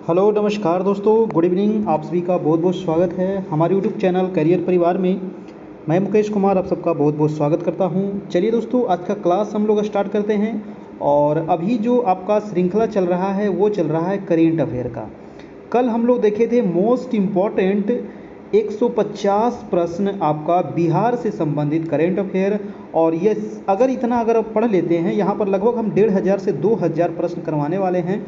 Hello नमस्कार दोस्तों, good evening. आप सभी का बहुत बहुत स्वागत है हमारे यूट्यूब चैनल करियर परिवार में। मैं मुकेश कुमार आप सबका बहुत बहुत स्वागत करता हूं। चलिए दोस्तों, आज का क्लास हम लोग स्टार्ट करते हैं। और अभी जो आपका श्रृंखला चल रहा है वो चल रहा है करेंट अफेयर का। कल हम लोग देखे थे मोस्ट इम्पॉर्टेंट 150 प्रश्न आपका बिहार से संबंधित करेंट अफेयर। और ये अगर आप पढ़ लेते हैं, यहाँ पर लगभग हम 1500 से 2000 प्रश्न करवाने वाले हैं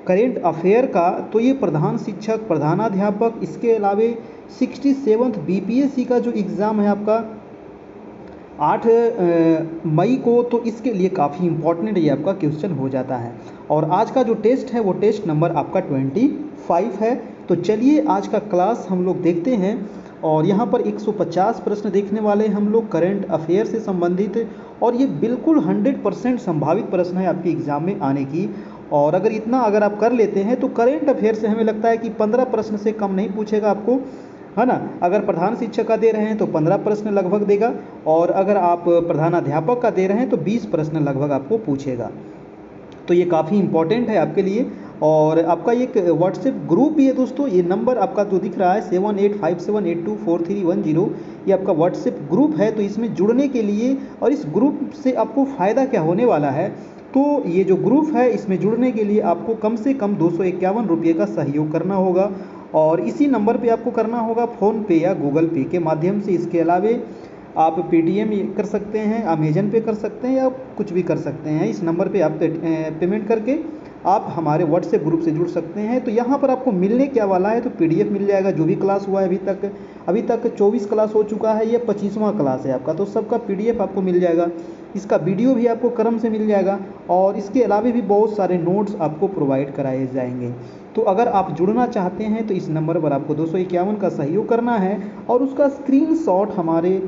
करेंट अफेयर का। तो ये प्रधान शिक्षक, प्रधानाध्यापक, इसके अलावे 67th बीपीएससी का जो एग्ज़ाम है आपका 8 मई को, तो इसके लिए काफ़ी इम्पोर्टेंट ये आपका क्वेश्चन हो जाता है। और आज का जो टेस्ट है वो टेस्ट नंबर आपका 25 है। तो चलिए आज का क्लास हम लोग देखते हैं। और यहाँ पर 150 प्रश्न देखने वाले हम लोग करेंट अफेयर से संबंधित। और ये बिल्कुल 100% संभावित प्रश्न है आपके एग्ज़ाम में आने की। और अगर आप कर लेते हैं तो करेंट अफेयर से हमें लगता है कि 15 प्रश्न से कम नहीं पूछेगा आपको, है ना। अगर प्रधान शिक्षक का दे रहे हैं तो 15 प्रश्न लगभग देगा। और अगर आप प्रधानाध्यापक का दे रहे हैं तो 20 प्रश्न लगभग आपको पूछेगा। तो ये काफ़ी इंपॉर्टेंट है आपके लिए। और आपका एक व्हाट्सएप ग्रुप भी है दोस्तों। ये नंबर आपका जो दिख रहा है 7857824310, ये आपका व्हाट्सएप ग्रुप है। तो इसमें जुड़ने के लिए और इस ग्रुप से आपको फ़ायदा क्या होने वाला है, तो ये जो ग्रुप है इसमें जुड़ने के लिए आपको कम से कम 251 रुपये का सहयोग करना होगा। और इसी नंबर पे आपको करना होगा फ़ोन पे या गूगल पे के माध्यम से। इसके अलावे आप पेटीएम कर सकते हैं, अमेजन पे कर सकते हैं, या कुछ भी कर सकते हैं। इस नंबर पे आप पेमेंट करके आप हमारे व्हाट्सएप ग्रुप से जुड़ सकते हैं। तो यहाँ पर आपको मिलने क्या वाला है, तो पीडीएफ मिल जाएगा जो भी क्लास हुआ है अभी तक 24 क्लास हो चुका है, ये 25वां क्लास है आपका। तो सबका पीडीएफ आपको मिल जाएगा। इसका वीडियो भी आपको क्रम से मिल जाएगा। और इसके अलावे भी बहुत सारे नोट्स आपको प्रोवाइड कराए जाएंगे। तो अगर आप जुड़ना चाहते हैं तो इस नंबर पर आपको 251 का सहयोग करना है और उसका स्क्रीनशॉट हमारे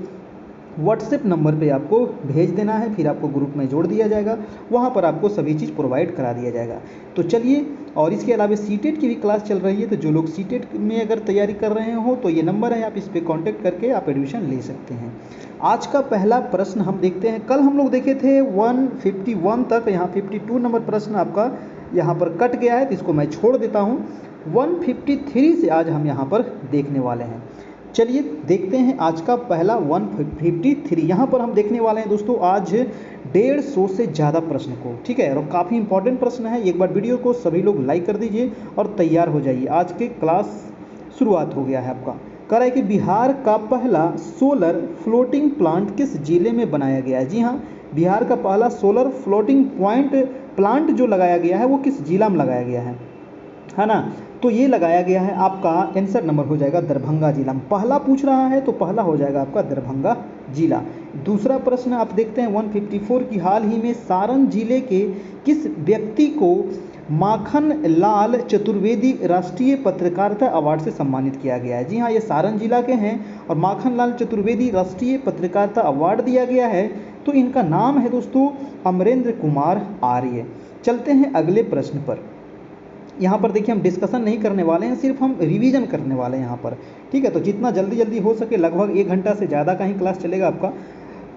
व्हाट्सएप नंबर पे आपको भेज देना है। फिर आपको ग्रुप में जोड़ दिया जाएगा, वहाँ पर आपको सभी चीज़ प्रोवाइड करा दिया जाएगा। तो चलिए, और इसके अलावा सीटेट की भी क्लास चल रही है। तो जो लोग सीटेट में अगर तैयारी कर रहे हो तो ये नंबर है, आप इस पर कॉन्टैक्ट करके आप एडमिशन ले सकते हैं। आज का पहला प्रश्न हम देखते हैं। कल हम लोग देखे थे 151 तक, यहाँ 52 नंबर प्रश्न आपका यहाँ पर कट गया है, तो इसको मैं छोड़ देता हूँ। 153 से आज हम यहाँ पर देखने वाले हैं। चलिए देखते हैं आज का पहला 153। यहाँ पर हम देखने वाले हैं दोस्तों आज 150 से ज़्यादा प्रश्न को, ठीक है। और काफ़ी इंपॉर्टेंट प्रश्न है। एक बार वीडियो को सभी लोग लाइक कर दीजिए और तैयार हो जाइए। आज के क्लास शुरुआत हो गया है आपका। कह रहा है कि बिहार का पहला सोलर फ्लोटिंग प्लांट किस जिले में बनाया गया है। जी हाँ, बिहार का पहला सोलर फ्लोटिंग प्लांट जो लगाया गया है वो किस जिला में लगाया गया है ना। तो ये लगाया गया है, आपका आंसर नंबर हो जाएगा दरभंगा जिला में। पहला पूछ रहा है तो पहला हो जाएगा आपका दरभंगा जिला। दूसरा प्रश्न आप देखते हैं 154 की हाल ही में सारण जिले के किस व्यक्ति को माखन लाल चतुर्वेदी राष्ट्रीय पत्रकारिता अवार्ड से सम्मानित किया गया है। जी हाँ, ये सारण जिला के हैं और माखन लाल चतुर्वेदी राष्ट्रीय पत्रकारिता अवार्ड दिया गया है। तो इनका नाम है दोस्तों अमरेंद्र कुमार आर्य। चलते हैं अगले प्रश्न पर। यहाँ पर देखिए हम डिस्कशन नहीं करने वाले हैं, सिर्फ हम रिवीजन करने वाले हैं यहाँ पर, ठीक है। तो जितना जल्दी हो सके, लगभग 1 घंटा से ज़्यादा का ही क्लास चलेगा आपका।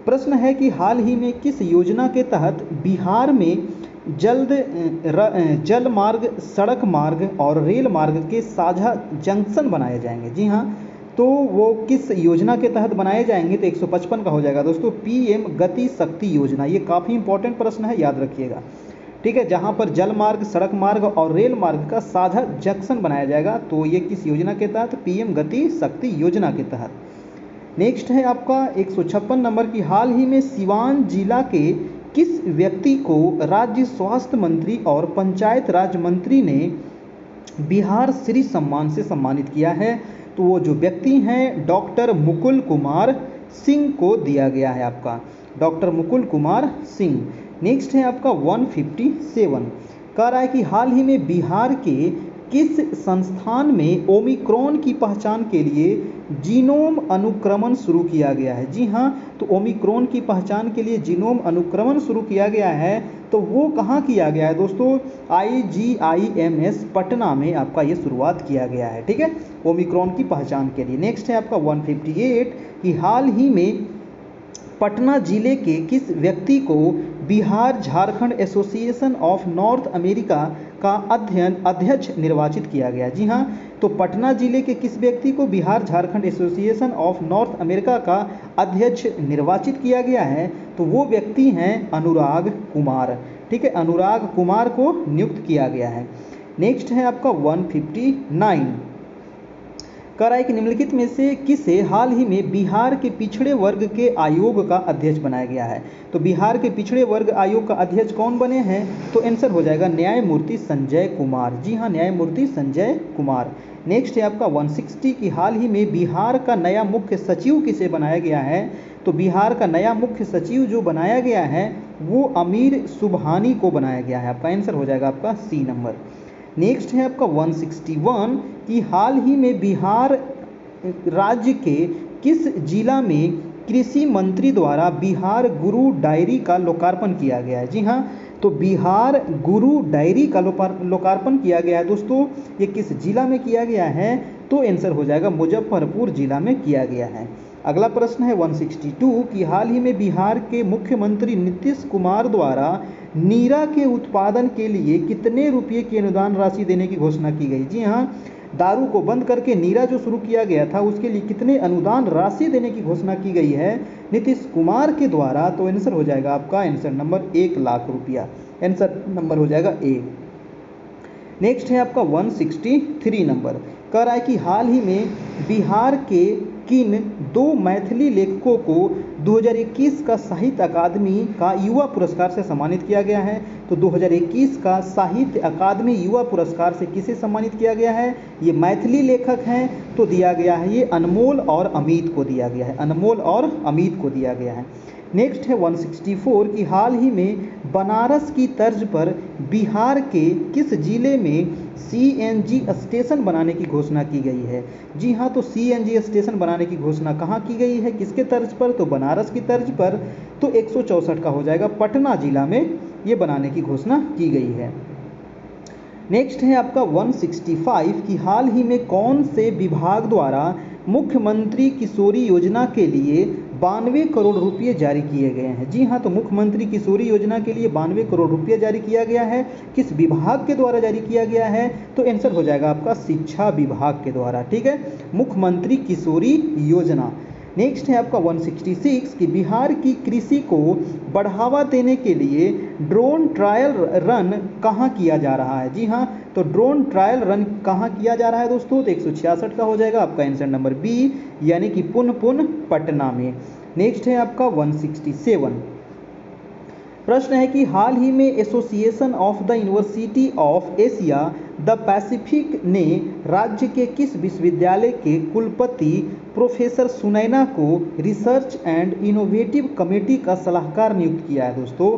प्रश्न है कि हाल ही में किस योजना के तहत बिहार में जल मार्ग, सड़क मार्ग और रेल मार्ग के साझा जंक्शन बनाए जाएंगे। जी हाँ, तो वो किस योजना के तहत बनाए जाएंगे, तो 155 का हो जाएगा दोस्तों पीएम गति शक्ति योजना। ये काफ़ी इंपॉर्टेंट प्रश्न है, याद रखिएगा, ठीक है। जहाँ पर जल मार्ग, सड़क मार्ग और रेल मार्ग का साझा जंक्शन बनाया जाएगा, तो ये किस योजना के तहत, पीएम गति शक्ति योजना के तहत। नेक्स्ट है आपका 156 नंबर की हाल ही में सिवान जिला के किस व्यक्ति को राज्य स्वास्थ्य मंत्री और पंचायत राज मंत्री ने बिहार श्री सम्मान से सम्मानित किया है। तो वो जो व्यक्ति हैं डॉक्टर मुकुल कुमार सिंह को दिया गया है, आपका डॉक्टर मुकुल कुमार सिंह। नेक्स्ट है आपका 157, कह रहा है कि हाल ही में बिहार के किस संस्थान में ओमिक्रॉन की पहचान के लिए जीनोम अनुक्रमण शुरू किया गया है। जी हाँ, तो ओमिक्रॉन की पहचान के लिए जीनोम अनुक्रमण शुरू किया गया है। तो वो कहाँ किया गया है दोस्तों, IGIMS पटना में आपका ये शुरुआत किया गया है, ठीक है, ओमिक्रॉन की पहचान के लिए। नेक्स्ट है आपका 158 कि हाल ही में पटना जिले के किस व्यक्ति को Bihar Jharkhand association of north America का अध्यक्ष निर्वाचित किया गया? जी हाँ, तो पटना जिले के किस व्यक्ति को Bihar Jharkhand association of north America का अध्यक्ष निर्वाचित किया गया है? तो वो व्यक्ति हैं अनुराग कुमार। ठीक है, अनुराग कुमार को नियुक्त किया गया है। नेक्स्ट है आपका 159, कह रहा है कि निम्नलिखित में से किसे हाल ही में बिहार के पिछड़े वर्ग के आयोग का अध्यक्ष बनाया गया है? तो बिहार के पिछड़े वर्ग आयोग का अध्यक्ष कौन बने हैं? तो आंसर हो जाएगा न्यायमूर्ति संजय कुमार। जी हाँ, न्यायमूर्ति संजय कुमार। नेक्स्ट है आपका 160 की हाल ही में बिहार का नया मुख्य सचिव किसे बनाया गया है? तो बिहार का नया मुख्य सचिव जो बनाया गया है वो अमीर सुबहानी को बनाया गया है। आपका आंसर हो जाएगा आपका सी नंबर। नेक्स्ट है आपका 161 कि हाल ही में बिहार राज्य के किस जिला में कृषि मंत्री द्वारा बिहार गुरु डायरी का लोकार्पण किया गया है? जी हाँ, तो बिहार गुरु डायरी का लोकार्पण किया गया है दोस्तों। ये किस जिला में किया गया है? तो आंसर हो जाएगा मुजफ्फरपुर जिला में किया गया है। अगला प्रश्न है 162 कि हाल ही में बिहार के मुख्यमंत्री नीतीश कुमार द्वारा नीरा के उत्पादन के लिए कितने रुपये की अनुदान राशि देने की घोषणा की गई? जी हाँ, दारू को बंद करके नीरा जो शुरू किया गया था उसके लिए कितने अनुदान राशि देने की घोषणा की गई है नीतीश कुमार के द्वारा? तो आंसर हो जाएगा आपका आंसर नंबर 1 लाख रुपया। आंसर नंबर हो जाएगा ए। नेक्स्ट है आपका 163 नंबर, कह रहा है कि हाल ही में बिहार के किन 2 मैथिली लेखकों को 2021 का साहित्य अकादमी का युवा पुरस्कार से सम्मानित किया गया है? तो 2021 का साहित्य अकादमी युवा पुरस्कार से किसे सम्मानित किया गया है? ये मैथिली लेखक हैं, तो दिया गया है ये अनमोल और अमित को दिया गया है। अनमोल और अमित को दिया गया है। नेक्स्ट है 164 कि हाल ही में बनारस की तर्ज पर बिहार के किस जिले में सीएनजी स्टेशन बनाने की घोषणा की गई है? जी हाँ, तो सीएनजी स्टेशन बनाने की घोषणा कहाँ की गई है, किसके तर्ज पर? तो बनारस की तर्ज पर। तो 164 का हो जाएगा पटना जिला में ये बनाने की घोषणा की गई है। नेक्स्ट है आपका 165 कि हाल ही में कौन से विभाग द्वारा मुख्यमंत्री किशोरी योजना के लिए 92 करोड़ रुपये जारी किए गए हैं? जी हाँ, तो मुख्यमंत्री किशोरी योजना के लिए 92 करोड़ रुपये जारी किया गया है। किस विभाग के द्वारा जारी किया गया है? तो आंसर हो जाएगा आपका शिक्षा विभाग के द्वारा। ठीक है, मुख्यमंत्री किशोरी योजना। नेक्स्ट है आपका 166 कि बिहार की कृषि को बढ़ावा देने के लिए ड्रोन ट्रायल रन कहाँ किया जा रहा है? जी हाँ, तो ड्रोन ट्रायल रन कहाँ किया जा रहा है दोस्तों? तो 166 का हो जाएगा आपका आंसर नंबर बी, यानी कि पुन पटना में। नेक्स्ट है आपका 167, प्रश्न है कि हाल ही में association of the university of Asia the Pacific ने राज्य के किस विश्वविद्यालय के कुलपति प्रोफेसर सुनैना को रिसर्च एंड इनोवेटिव कमेटी का सलाहकार नियुक्त किया है दोस्तों?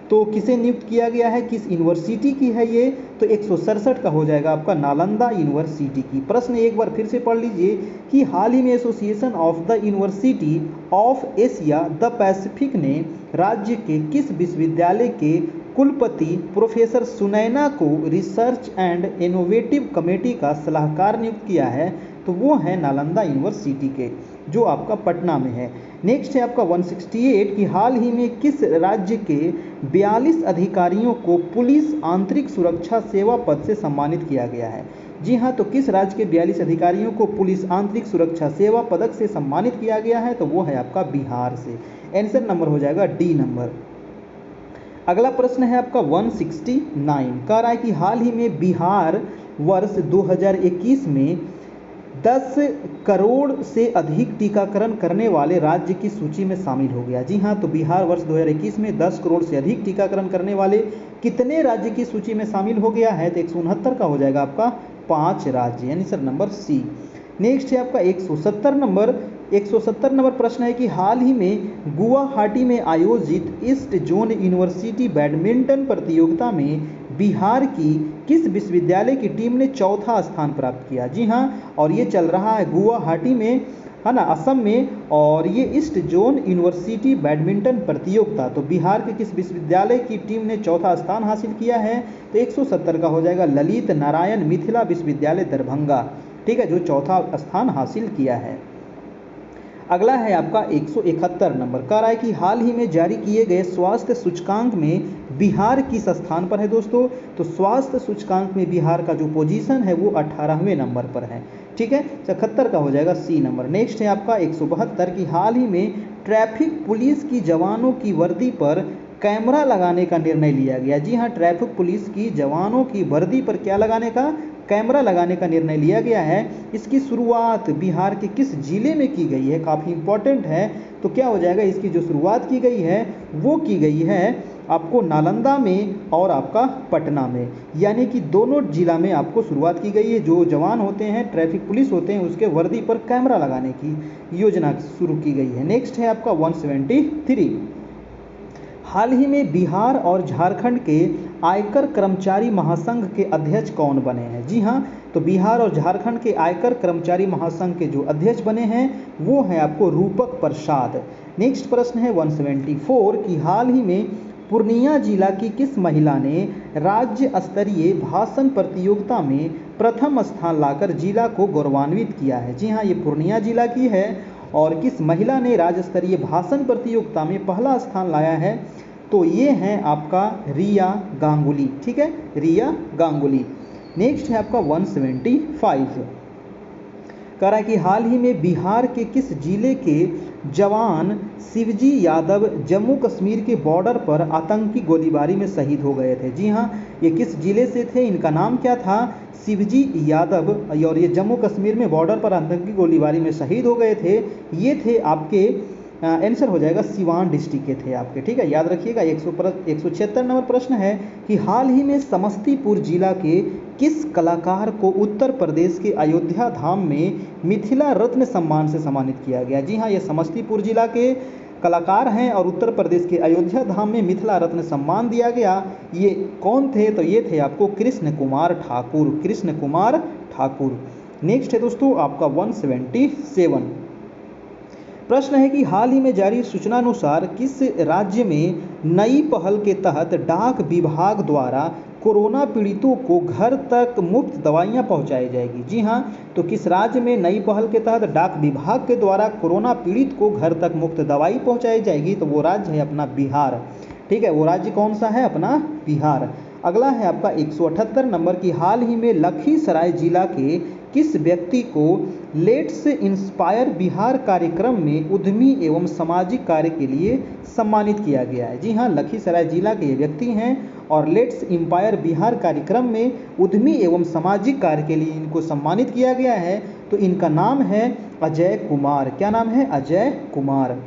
तो किसे नियुक्त किया गया है, किस यूनिवर्सिटी की है ये? तो 167 का हो जाएगा आपका नालंदा यूनिवर्सिटी की। प्रश्न एक बार फिर से पढ़ लीजिए कि हाल ही में association of the university of Asia the Pacific ने राज्य के किस विश्वविद्यालय के कुलपति प्रोफेसर सुनैना को रिसर्च एंड इनोवेटिव कमेटी का सलाहकार नियुक्त किया है? तो वो है नालंदा यूनिवर्सिटी के, जो आपका पटना में है। नेक्स्ट है आपका 168 कि हाल ही में किस राज्य के 42 अधिकारियों को पुलिस आंतरिक सुरक्षा सेवा पद से सम्मानित किया गया है? जी हाँ, तो किस राज्य के 42 अधिकारियों को पुलिस आंतरिक सुरक्षा सेवा पदक से सम्मानित किया गया है? तो वो है आपका बिहार से। आंसर नंबर हो जाएगा डी नंबर। अगला प्रश्न है आपका 169, कह रहा है कि हाल ही में बिहार वर्ष 2021 में 10 करोड़ से अधिक टीकाकरण करने वाले राज्य की सूची में शामिल हो गया। जी हाँ, तो बिहार वर्ष 2021 में 10 करोड़ से अधिक टीकाकरण करने वाले कितने राज्य की सूची में शामिल हो गया है? तो 169 का हो जाएगा आपका 5 राज्य, यानी सर नंबर सी। नेक्स्ट है आपका 170 नंबर प्रश्न है कि हाल ही में गुवाहाटी में आयोजित ईस्ट जोन यूनिवर्सिटी बैडमिंटन प्रतियोगिता में बिहार की किस विश्वविद्यालय की टीम ने चौथा स्थान प्राप्त किया? जी हाँ, और ये चल रहा है गुवाहाटी में, है ना, असम में, और ये ईस्ट जोन यूनिवर्सिटी बैडमिंटन प्रतियोगिता। तो बिहार के किस विश्वविद्यालय की टीम ने चौथा स्थान हासिल किया है? तो 170 का हो जाएगा ललित नारायण मिथिला विश्वविद्यालय दरभंगा। ठीक है, जो चौथा स्थान हासिल किया है। अगला है आपका 171 नंबर, कह रहा है कि हाल ही में जारी किए गए स्वास्थ्य सूचकांक में बिहार किस स्थान पर है दोस्तों। तो स्वास्थ्य सूचकांक में बिहार का जो पोजीशन है वो 18वें नंबर पर है। ठीक है, 71 का हो जाएगा सी नंबर। नेक्स्ट है आपका 172 की हाल ही में ट्रैफिक पुलिस की जवानों की वर्दी पर कैमरा लगाने का निर्णय लिया गया। जी हाँ, ट्रैफिक पुलिस की जवानों की वर्दी पर क्या लगाने का, कैमरा लगाने का निर्णय लिया गया है। इसकी शुरुआत बिहार के किस जिले में की गई है, काफ़ी इंपॉर्टेंट है। तो क्या हो जाएगा, इसकी जो शुरुआत की गई है वो की गई है आपको नालंदा में और आपका पटना में, यानी कि दोनों जिला में आपको शुरुआत की गई है। जो जवान होते हैं, ट्रैफिक पुलिस होते हैं, उसके वर्दी पर कैमरा लगाने की योजना शुरू की गई है। नेक्स्ट है आपका 173, हाल ही में बिहार और झारखंड के आयकर कर्मचारी महासंघ के अध्यक्ष कौन बने हैं। जी हाँ, तो बिहार और झारखंड के आयकर कर्मचारी महासंघ के जो अध्यक्ष बने हैं वो हैं आपको रूपक प्रसाद। नेक्स्ट प्रश्न है 174 कि हाल ही में पूर्णिया जिला की किस महिला ने राज्य स्तरीय भाषण प्रतियोगिता में प्रथम स्थान लाकर जिला को गौरवान्वित किया है। जी हाँ, ये पूर्णिया जिला की है और किस महिला ने राज्य स्तरीय भाषण प्रतियोगिता में पहला स्थान लाया है। तो ये हैं आपका रिया गांगुली। ठीक है, रिया गांगुली। नेक्स्ट है आपका 175, कह रहा है कि हाल ही में बिहार के किस जिले के जवान शिवजी यादव जम्मू कश्मीर के बॉर्डर पर आतंकी गोलीबारी में शहीद हो गए थे। जी हाँ, ये किस जिले से थे, इनका नाम क्या था, शिवजी यादव, और ये जम्मू कश्मीर में बॉर्डर पर आतंकी गोलीबारी में शहीद हो गए थे। ये थे आपके आंसर हो जाएगा सिवान डिस्ट्रिक्ट के थे आपके। ठीक है, याद रखिएगा। 176 नंबर प्रश्न है कि हाल ही में समस्तीपुर जिला के किस कलाकार को उत्तर प्रदेश के अयोध्या धाम में मिथिला रत्न सम्मान से सम्मानित किया गया। जी हाँ, ये समस्तीपुर जिला के कलाकार हैं और उत्तर प्रदेश के अयोध्या धाम में मिथिला रत्न सम्मान दिया गया। ये कौन थे, तो ये थे आपको कृष्ण कुमार ठाकुर, कृष्ण कुमार ठाकुर। नेक्स्ट है दोस्तों आपका 177, प्रश्न है कि हाल ही में जारी सूचना अनुसार किस राज्य में नई पहल के तहत डाक विभाग द्वारा कोरोना पीड़ितों को घर तक मुफ्त दवाइयां पहुंचाई जाएगी। जी हाँ, तो किस राज्य में नई पहल के तहत डाक विभाग के द्वारा कोरोना पीड़ित को घर तक मुफ्त दवाई पहुंचाई जाएगी। तो वो राज्य है अपना बिहार। ठीक है, वो राज्य कौन सा है, अपना बिहार। अगला है आपका 178 नंबर की हाल ही में लखीसराय जिला के किस व्यक्ति को लेट्स इंस्पायर बिहार कार्यक्रम में उद्यमी एवं सामाजिक कार्य के लिए सम्मानित किया गया है। जी हाँ, लखीसराय जिला के ये व्यक्ति हैं और लेट्स इंस्पायर बिहार कार्यक्रम में उद्यमी एवं सामाजिक कार्य के लिए इनको सम्मानित किया गया है। तो इनका नाम है अजय कुमार। क्या नाम है, अजय कुमार।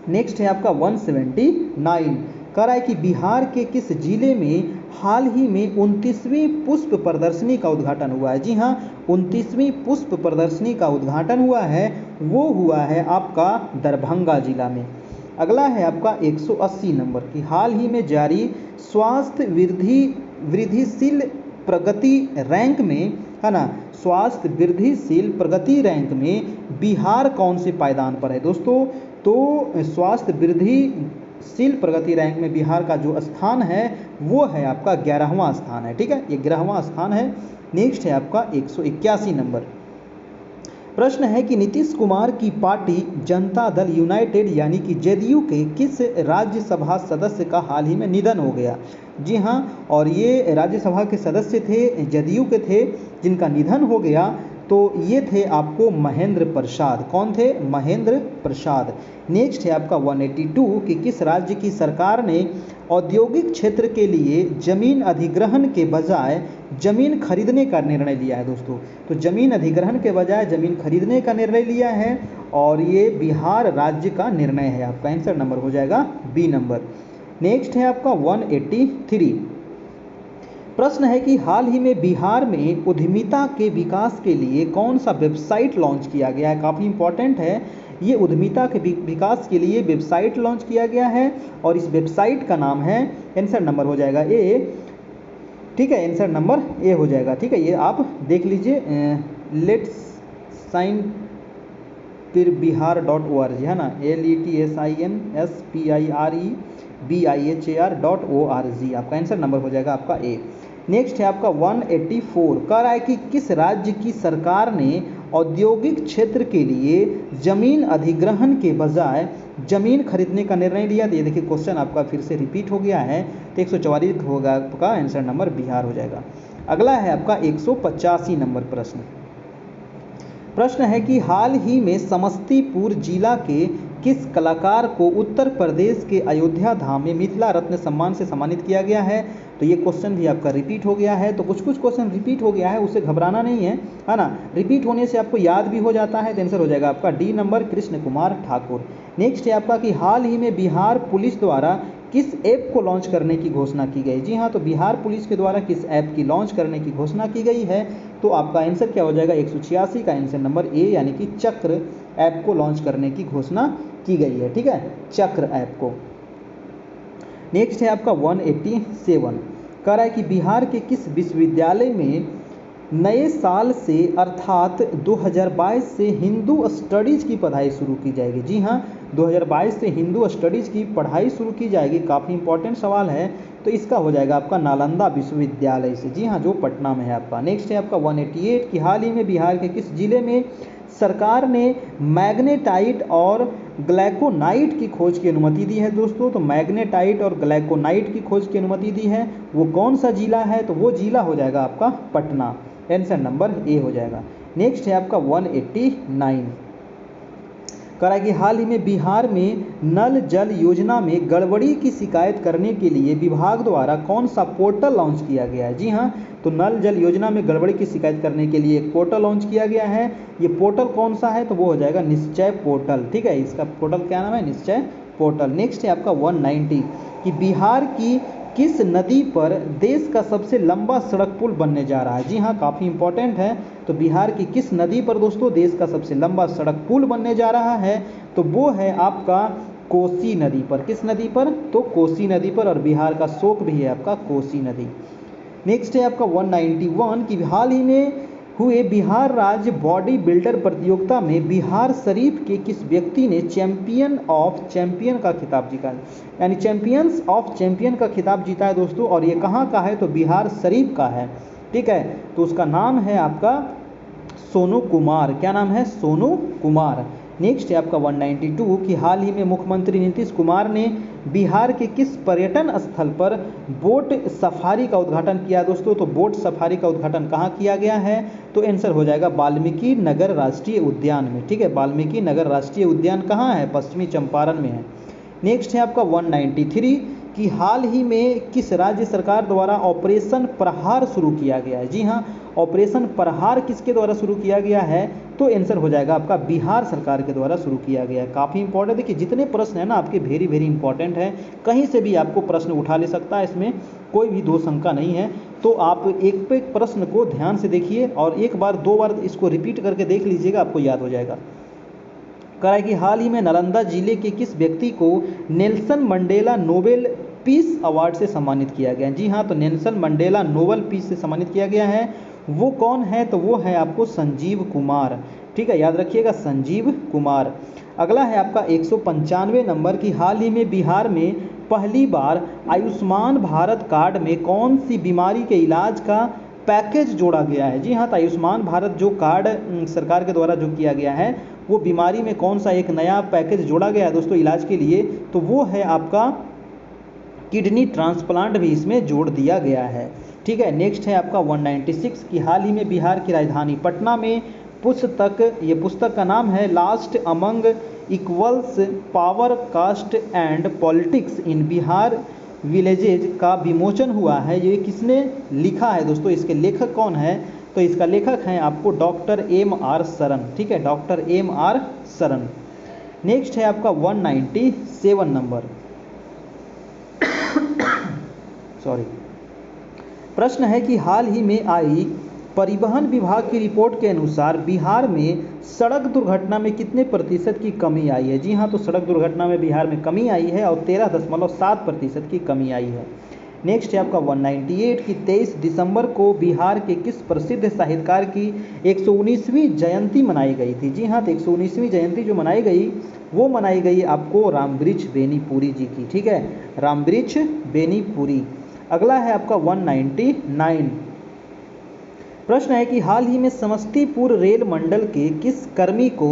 नेक्स्ट है आपका 179, कह रहा है कि बिहार के किस जिले में हाल ही में 29वीं पुष्प प्रदर्शनी का उद्घाटन हुआ है। जी हाँ, 29वीं पुष्प प्रदर्शनी का उद्घाटन हुआ है, वो हुआ है आपका दरभंगा जिला में। अगला है आपका 180 नंबर की हाल ही में जारी स्वास्थ्य वृद्धिशील प्रगति रैंक में, है ना, स्वास्थ्य वृद्धिशील प्रगति रैंक में बिहार कौन से पायदान पर है दोस्तों। तो स्वास्थ्य वृद्धिशील प्रगति रैंक में बिहार का जो स्थान है वो है आपका 11वां स्थान है। ठीक है, ये 11वां स्थान है। नेक्स्ट है आपका 181 नंबर, प्रश्न है कि नीतीश कुमार की पार्टी जनता दल यूनाइटेड यानी कि जेडीयू के किस राज्यसभा सदस्य का हाल ही में निधन हो गया। जी हाँ, और ये राज्यसभा के सदस्य थे, जेडीयू के थे, जिनका निधन हो गया। तो ये थे आपको महेंद्र प्रसाद। कौन थे, महेंद्र प्रसाद। नेक्स्ट है आपका 182 कि किस राज्य की सरकार ने औद्योगिक क्षेत्र के लिए जमीन अधिग्रहण के बजाय जमीन खरीदने का निर्णय लिया है दोस्तों। तो जमीन अधिग्रहण के बजाय जमीन खरीदने का निर्णय लिया है और ये बिहार राज्य का निर्णय है। आपका आंसर नंबर हो जाएगा बी नंबर। नेक्स्ट है आपका 183, प्रश्न है कि हाल ही में बिहार में उद्यमिता के विकास के लिए कौन सा वेबसाइट लॉन्च किया गया है। काफ़ी इंपॉर्टेंट है, ये उद्यमिता के विकास के लिए वेबसाइट लॉन्च किया गया है और इस वेबसाइट का नाम है, आंसर नंबर हो जाएगा ए। ठीक है, आंसर नंबर ए हो जाएगा। ठीक है, ये आप देख लीजिए, लेट्स साइन biharBihar.org है ना, LETSINSPIREBIHAR.org। आपका आंसर नंबर हो जाएगा आपका ए। नेक्स्ट है आपका 184, कह रहा है कि किस राज्य की सरकार ने औद्योगिक क्षेत्र के लिए जमीन अधिग्रहण के बजाय जमीन खरीदने का निर्णय लिया? तो ये देखिए क्वेश्चन आपका फिर से रिपीट हो गया है, तो 144 होगा आपका आंसर नंबर बिहार हो जाएगा। अगला है आपका 185 नंबर प्रश्न। प्रश्न है कि हाल ही में समस्तीपुर जिला के किस कलाकार को उत्तर प्रदेश के अयोध्या धाम में मिथिला रत्न सम्मान से सम्मानित किया गया है? तो ये क्वेश्चन भी आपका रिपीट हो गया है। तो कुछ कुछ क्वेश्चन रिपीट हो गया है, उसे घबराना नहीं है ना। रिपीट होने से आपको याद भी हो जाता है, तो आंसर हो जाएगा आपका D number Krishna Kumar Thakur. Next है आपका कि हाल ही में बिहार पुलिस द्वारा किस ऐप को लॉन्च करने की घोषणा की गई? जी हाँ, तो बिहार पुलिस के द्वारा किस ऐप की लॉन्च करने की घोषणा की गई है? तो आपका आंसर क्या हो जाएगा? 186 का आंसर नंबर ए, यानी कि चक्र ऐप को लॉन्च करने की घोषणा की गई है। ठीक है, चक्र ऐप को। नेक्स्ट है आपका 187, कह रहा है कि बिहार के किस विश्वविद्यालय में नए साल से अर्थात 2022 से हिंदू स्टडीज़ की पढ़ाई शुरू की जाएगी? जी हाँ, 2022 से हिंदू स्टडीज़ की पढ़ाई शुरू की जाएगी। काफ़ी इंपॉर्टेंट सवाल है, तो इसका हो जाएगा आपका नालंदा विश्वविद्यालय से। जी हाँ, जो पटना में है आपका। नेक्स्ट है आपका 188 कि हाल ही में बिहार के किस जिले में सरकार ने मैग्नेटाइट और ग्लाइकोनाइट की खोज की अनुमति दी है? दोस्तों, तो मैग्नेटाइट और ग्लाइकोनाइट की खोज की अनुमति दी है, वो कौन सा जिला है? तो वो जिला हो जाएगा आपका पटना। आंसर नंबर ए हो जाएगा। नेक्स्ट है आपका 189, कह रहा है कि हाल ही में बिहार में नल जल योजना में गड़बड़ी की शिकायत करने के लिए विभाग द्वारा कौन सा पोर्टल लॉन्च किया गया है? जी हाँ, तो नल जल योजना में गड़बड़ी की शिकायत करने के लिए एक पोर्टल लॉन्च किया गया है। ये पोर्टल कौन सा है? तो वो हो जाएगा निश्चय पोर्टल। ठीक है, इसका पोर्टल क्या नाम है? निश्चय पोर्टल। नेक्स्ट है आपका 190 कि बिहार की किस नदी पर देश का सबसे लंबा सड़क पुल बनने जा रहा है? जी हाँ, काफ़ी इंपॉर्टेंट है। तो बिहार की किस नदी पर दोस्तों देश का सबसे लंबा सड़क पुल बनने जा रहा है? तो वो है आपका कोसी नदी पर। किस नदी पर? तो कोसी नदी पर, और बिहार का शोक भी है आपका कोसी नदी। नेक्स्ट है आपका 191 कि हाल ही में हुए बिहार राज्य बॉडी बिल्डर प्रतियोगिता में बिहार शरीफ के किस व्यक्ति ने चैंपियन ऑफ चैंपियन का खिताब जीता? यानी चैंपियंस ऑफ चैंपियन का खिताब जीता है दोस्तों, और ये कहाँ का है? तो बिहार शरीफ का है। ठीक है, तो उसका नाम है आपका सोनू कुमार। क्या नाम है? सोनू कुमार। नेक्स्ट है आपका 192 कि हाल ही में मुख्यमंत्री नीतीश कुमार ने बिहार के किस पर्यटन स्थल पर बोट सफारी का उद्घाटन किया? दोस्तों, तो बोट सफारी का उद्घाटन कहाँ किया गया है? तो आंसर हो जाएगा वाल्मीकि नगर राष्ट्रीय उद्यान में। ठीक है, वाल्मीकि नगर राष्ट्रीय उद्यान कहाँ है? पश्चिमी चंपारण में है। नेक्स्ट है आपका 193 कि हाल ही में किस राज्य सरकार द्वारा ऑपरेशन प्रहार शुरू किया गया है? जी हाँ, ऑपरेशन प्रहार किसके द्वारा शुरू किया गया है? तो आंसर हो जाएगा आपका बिहार सरकार के द्वारा शुरू किया गया है। काफ़ी इंपॉर्टेंट है कि जितने प्रश्न है ना आपके वेरी वेरी इंपॉर्टेंट है, कहीं से भी आपको प्रश्न उठा ले सकता है, इसमें कोई भी दो शंका नहीं है। तो आप एक पे एक प्रश्न को ध्यान से देखिए और एक बार दो बार इसको रिपीट करके देख लीजिएगा, आपको याद हो जाएगा। कह रहा है कि हाल ही में नालंदा जिले के किस व्यक्ति को Nelson Mandela Nobel peace award से सम्मानित किया गया? जी हाँ, तो नेल्सन मंडेला नोबेल पीस से सम्मानित किया गया है। वो कौन है? तो वो है आपको संजीव कुमार। ठीक है, याद रखिएगा, संजीव कुमार। अगला है आपका 195 नंबर की हाल ही में बिहार में पहली बार आयुष्मान भारत कार्ड में कौन सी बीमारी के इलाज का पैकेज जोड़ा गया है? जी हाँ, तो आयुष्मान भारत जो कार्ड सरकार के द्वारा जो किया गया है, वो बीमारी में कौन सा एक नया पैकेज जोड़ा गया है दोस्तों इलाज के लिए? तो वो है आपका किडनी ट्रांसप्लांट भी इसमें जोड़ दिया गया है। ठीक है, नेक्स्ट है आपका 196 की हाल ही में बिहार की राजधानी पटना में ये पुस्तक का नाम है last among equals power caste and politics in Bihar villages का विमोचन हुआ है। ये किसने लिखा है दोस्तों? इसके लेखक कौन है? तो इसका लेखक हैं आपको डॉक्टर M.R. सरन। ठीक है, डॉक्टर M.R. सरन। नेक्स्ट है आपका 197 नंबर सॉरी। प्रश्न है कि हाल ही में आई परिवहन विभाग की रिपोर्ट के अनुसार बिहार में सड़क दुर्घटना में कितने प्रतिशत की कमी आई है? जी हाँ, तो सड़क दुर्घटना में बिहार में कमी आई है और 13.7% की कमी आई है। नेक्स्ट है आपका 198 की 23 दिसंबर को बिहार के किस प्रसिद्ध साहित्यकार की 119वीं जयंती मनाई गई थी? जी हाँ, तो 119वीं जयंती जो मनाई गई वो मनाई गई आपको रामवृक्ष बेनीपुरी जी की। ठीक है, रामवृक्ष बेनीपुरी। अगला है आपका 199 प्रश्न है कि हाल ही में समस्तीपुर रेल मंडल के किस कर्मी को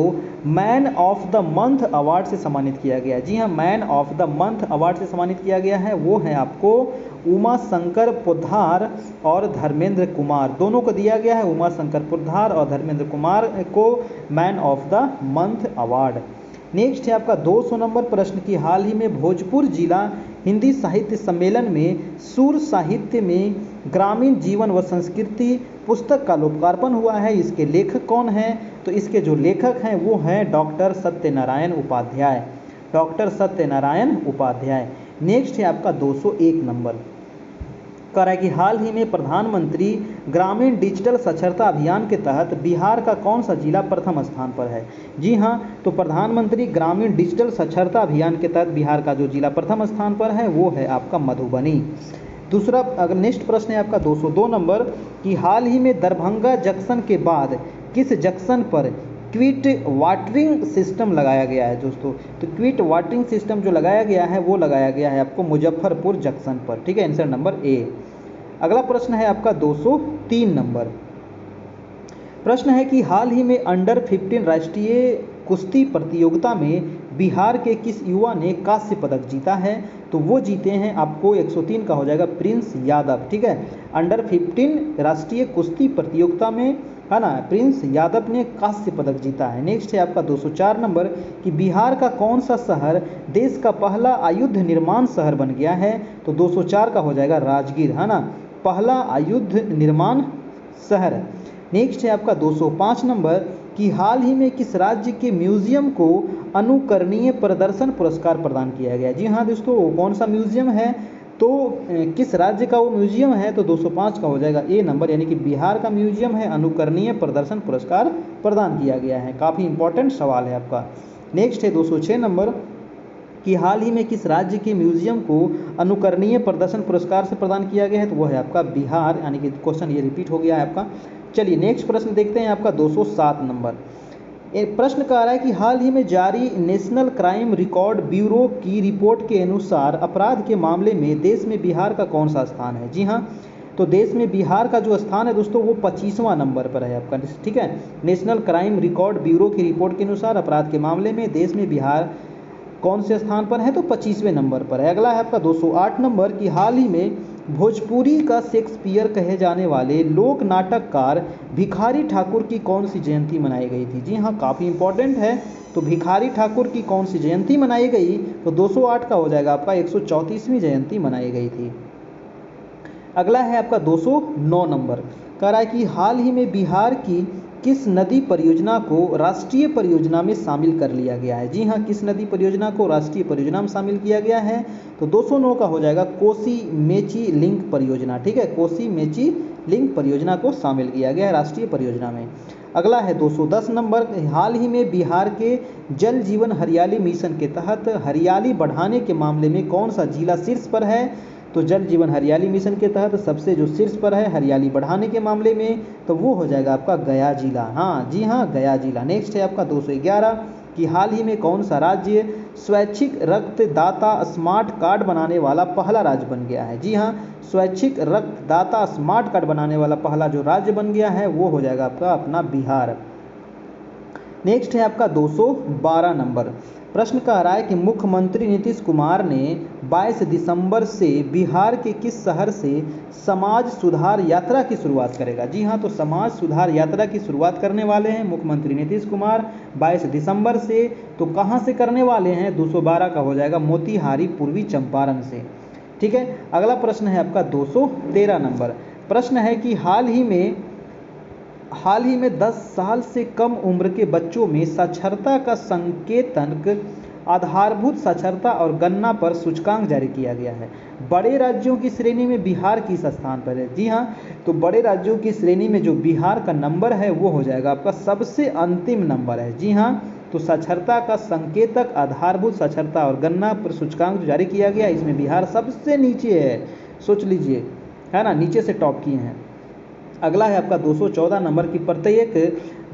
man of the month award से सम्मानित किया गया? जी हाँ, man of the month award से सम्मानित किया गया है, वो है आपको उमा शंकर पोद्दार और धर्मेंद्र कुमार, दोनों को दिया गया है, उमा शंकर पोद्दार और धर्मेंद्र कुमार को man of the month award. Next है आपका 200 नंबर प्रश्न की हाल ही में भोजपुर जिला हिंदी साहित्य सम्मेलन में सुर साहित्य में ग्रामीण जीवन व संस्कृति पुस्तक का लोकार्पण हुआ है, इसके लेखक कौन हैं? तो इसके जो लेखक हैं वो हैं doctor Satyanarayan Upadhyay, doctor Satyanarayan Upadhyay. Next है आपका 201 नंबर, कह रहा है कि हाल ही में प्रधानमंत्री ग्रामीण डिजिटल साक्षरता अभियान के तहत बिहार का कौन सा जिला प्रथम स्थान पर है? जी हाँ, तो प्रधानमंत्री ग्रामीण डिजिटल साक्षरता अभियान के तहत बिहार का जो जिला प्रथम स्थान पर है वो है आपका मधुबनी। दूसरा अगर नेक्स्ट प्रश्न है आपका 202 नंबर कि हाल ही में दरभंगा जंक्शन के बाद किस जंक्शन पर क्विट वाटरिंग सिस्टम लगाया गया है दोस्तों? तो क्विट वाटरिंग सिस्टम जो लगाया गया है वो लगाया गया है आपको मुजफ्फरपुर जंक्शन पर, ठीक है, आंसर नंबर ए। अगला प्रश्न है आपका 203 नंबर, प्रश्न है कि हाल ही में अंडर 15 राष्ट्रीय कुश्ती प्रतियोगिता में बिहार के किस युवा ने कांस्य पदक जीता है? तो वो जीते हैं आपको 103 का हो जाएगा प्रिंस यादव, ठीक है, अंडर 15 राष्ट्रीय कुश्ती प्रतियोगिता में है ना, प्रिंस यादव ने कांस्य पदक जीता है। नेक्स्ट है आपका 204 नंबर कि बिहार का कौन सा शहर देश का पहला आयुध निर्माण शहर बन गया है? तो 204 का हो जाएगा राजगीर, है ना, पहला आयुध निर्माण शहर। नेक्स्ट है आपका 205 नंबर कि हाल ही में किस राज्य के म्यूजियम को अनुकरणीय प्रदर्शन पुरस्कार प्रदान किया गया? जी हाँ दोस्तों, वो कौन सा म्यूजियम है? तो किस राज्य का वो म्यूजियम है? तो 205 का हो जाएगा ए नंबर, यानी कि बिहार का म्यूजियम है, अनुकरणीय प्रदर्शन पुरस्कार प्रदान किया गया है। काफ़ी इंपॉर्टेंट सवाल है आपका। नेक्स्ट है 206 नंबर कि हाल ही में किस राज्य के म्यूजियम को अनुकरणीय प्रदर्शन पुरस्कार से प्रदान किया गया है? तो वो है आपका बिहार, यानी कि क्वेश्चन ये रिपीट हो गया है आपका। चलिए नेक्स्ट प्रश्न देखते हैं आपका 207 नंबर। एक प्रश्न कह रहा है कि हाल ही में जारी नेशनल क्राइम रिकॉर्ड ब्यूरो की रिपोर्ट के अनुसार अपराध के मामले में देश में बिहार का कौन सा स्थान है? जी हाँ, तो देश में बिहार का जो स्थान है दोस्तों वो 25वां नंबर पर है आपका, ठीक है। नेशनल क्राइम रिकॉर्ड ब्यूरो की रिपोर्ट के अनुसार अपराध के मामले में देश में बिहार कौन से स्थान पर है? तो 25वें नंबर पर है। अगला है आपका 208 नंबर कि हाल ही में भोजपुरी का शेक्सपियर कहे जाने वाले लोक नाटककार भिखारी ठाकुर की कौन सी जयंती मनाई गई थी? जी हाँ, काफ़ी इंपॉर्टेंट है। तो भिखारी ठाकुर की कौन सी जयंती मनाई गई? तो 208 का हो जाएगा आपका 134वीं जयंती मनाई गई थी। अगला है आपका 209 नंबर, कह रहा है कि हाल ही में बिहार की किस नदी परियोजना को राष्ट्रीय परियोजना में शामिल कर लिया गया है? जी हाँ, किस नदी परियोजना को राष्ट्रीय परियोजना में शामिल किया गया है? तो 209 का हो जाएगा कोसी मेची लिंक परियोजना, ठीक है, कोसी मेची लिंक परियोजना को शामिल किया गया है राष्ट्रीय परियोजना में। अगला है 210 नंबर, हाल ही में बिहार के जल जीवन हरियाली मिशन के तहत हरियाली बढ़ाने के मामले में कौन सा जिला शीर्ष पर है? तो जल जीवन हरियाली मिशन के तहत सबसे जो शीर्ष पर है हरियाली बढ़ाने के मामले में, तो वो हो जाएगा आपका गया जिला। हाँ जी हाँ, गया जिला। नेक्स्ट है आपका 211 कि हाल ही में कौन सा राज्य स्वैच्छिक रक्तदाता स्मार्ट कार्ड बनाने वाला पहला राज्य बन गया है? जी हाँ, स्वैच्छिक रक्तदाता स्मार्ट कार्ड बनाने वाला पहला जो राज्य बन गया है वो हो जाएगा आपका अपना बिहार। नेक्स्ट है आपका 212 नंबर, प्रश्न कह रहा है कि मुख्यमंत्री नीतीश कुमार ने 22 दिसंबर से बिहार के किस शहर से समाज सुधार यात्रा की शुरुआत करेगा? जी हाँ, तो समाज सुधार यात्रा की शुरुआत करने वाले हैं मुख्यमंत्री नीतीश कुमार 22 दिसंबर से। तो कहाँ से करने वाले हैं? 212 का हो जाएगा मोतिहारी पूर्वी चंपारण से, ठीक है। अगला प्रश्न है आपका 213 नंबर, प्रश्न है कि हाल ही में 10 साल से कम उम्र के बच्चों में साक्षरता का संकेतक आधारभूत साक्षरता और गणना पर सूचकांक जारी किया गया है। बड़े राज्यों की श्रेणी में बिहार किस स्थान पर है? जी हाँ, तो बड़े राज्यों की श्रेणी में जो बिहार का नंबर है वो हो जाएगा आपका सबसे अंतिम नंबर है। जी हाँ, तो साक्षरता का संकेतक आधारभूत साक्षरता और गणना पर सूचकांक जो जारी किया गया इसमें बिहार सबसे नीचे है, सोच लीजिए, है ना, नीचे से टॉप किए हैं। अगला है आपका 214 नंबर की प्रत्येक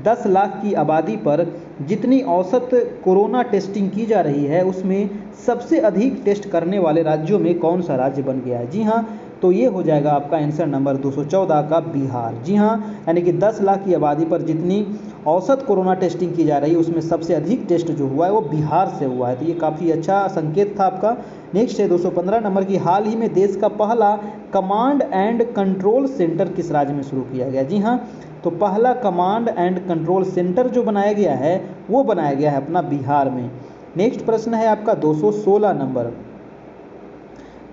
10 लाख की आबादी पर जितनी औसत कोरोना टेस्टिंग की जा रही है उसमें सबसे अधिक टेस्ट करने वाले राज्यों में कौन सा राज्य बन गया है? जी हाँ, तो ये हो जाएगा आपका आंसर नंबर 214 का बिहार। जी हाँ, यानी कि 10 लाख की आबादी पर जितनी औसत कोरोना टेस्टिंग की जा रही है उसमें सबसे अधिक टेस्ट जो हुआ है वो बिहार से हुआ है, तो ये काफ़ी अच्छा संकेत था आपका। नेक्स्ट है 215 नंबर की, हाल ही में देश का पहला कमांड एंड कंट्रोल सेंटर किस राज्य में शुरू किया गया? जी हाँ, तो पहला कमांड एंड कंट्रोल सेंटर जो बनाया गया है वो बनाया गया है अपना बिहार में। नेक्स्ट प्रश्न है आपका 216 नंबर।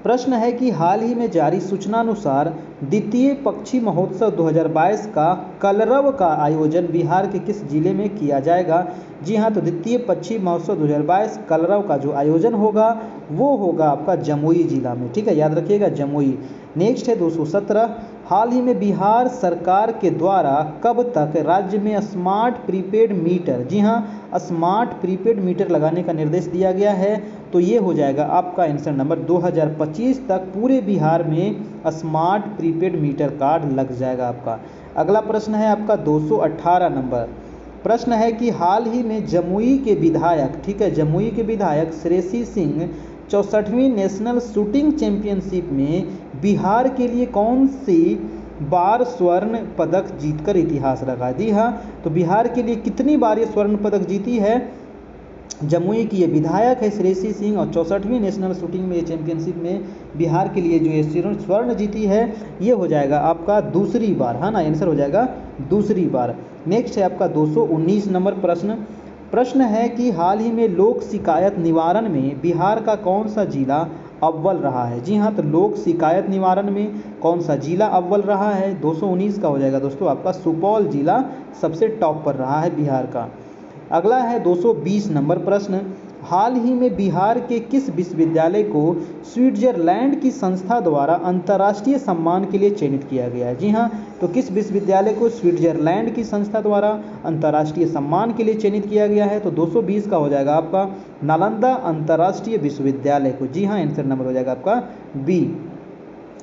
प्रश्न है कि हाल ही में जारी सूचनानुसार द्वितीय पक्षी महोत्सव 2022 का कलरव का आयोजन बिहार के किस जिले में किया जाएगा? जी हाँ, तो द्वितीय पक्षी महोत्सव 2022 कलरव का जो आयोजन होगा वो होगा आपका जमुई जिला में। ठीक है, याद रखिएगा जमुई। नेक्स्ट है 217, हाल ही में बिहार सरकार के द्वारा कब तक राज्य में स्मार्ट प्रीपेड मीटर, जी हाँ, स्मार्ट प्रीपेड मीटर लगाने का निर्देश दिया गया है? तो ये हो जाएगा आपका आंसर नंबर 2025 तक पूरे बिहार में स्मार्ट प्रीपेड मीटर कार्ड लग जाएगा आपका। अगला प्रश्न है आपका 218 नंबर। प्रश्न है कि हाल ही में जमुई के विधायक, ठीक है, जमुई के विधायक श्रेयसी सिंह 64वीं नेशनल शूटिंग चैंपियनशिप में बिहार के लिए कौन सी बार स्वर्ण पदक जीतकर इतिहास रखा? जी हाँ, तो बिहार के लिए कितनी बार ये स्वर्ण पदक जीती है? जमुई की ये विधायक है श्रेयसी सिंह और 64वीं नेशनल शूटिंग में ये चैंपियनशिप में बिहार के लिए जो ये स्वर्ण जीती है ये हो जाएगा आपका दूसरी बार, है ना, आंसर हो जाएगा दूसरी बार। नेक्स्ट है आपका 219 नंबर प्रश्न। प्रश्न है कि हाल ही में लोक शिकायत निवारण में बिहार का कौन सा जिला अव्वल रहा है? जी हाँ, तो लोक शिकायत निवारण में कौन सा जिला अव्वल रहा है? 219 का हो जाएगा दोस्तों आपका सुपौल जिला सबसे टॉप पर रहा है बिहार का। अगला है 220 नंबर प्रश्न। हाल ही में बिहार के किस विश्वविद्यालय को स्विट्जरलैंड की संस्था द्वारा अंतर्राष्ट्रीय सम्मान के लिए चयनित किया गया है? जी हाँ, तो किस विश्वविद्यालय को स्विट्जरलैंड की संस्था द्वारा अंतर्राष्ट्रीय सम्मान के लिए चयनित किया गया है? तो 220 का हो जाएगा आपका नालंदा अंतर्राष्ट्रीय विश्वविद्यालय को। जी हाँ, आंसर नंबर हो जाएगा आपका बी।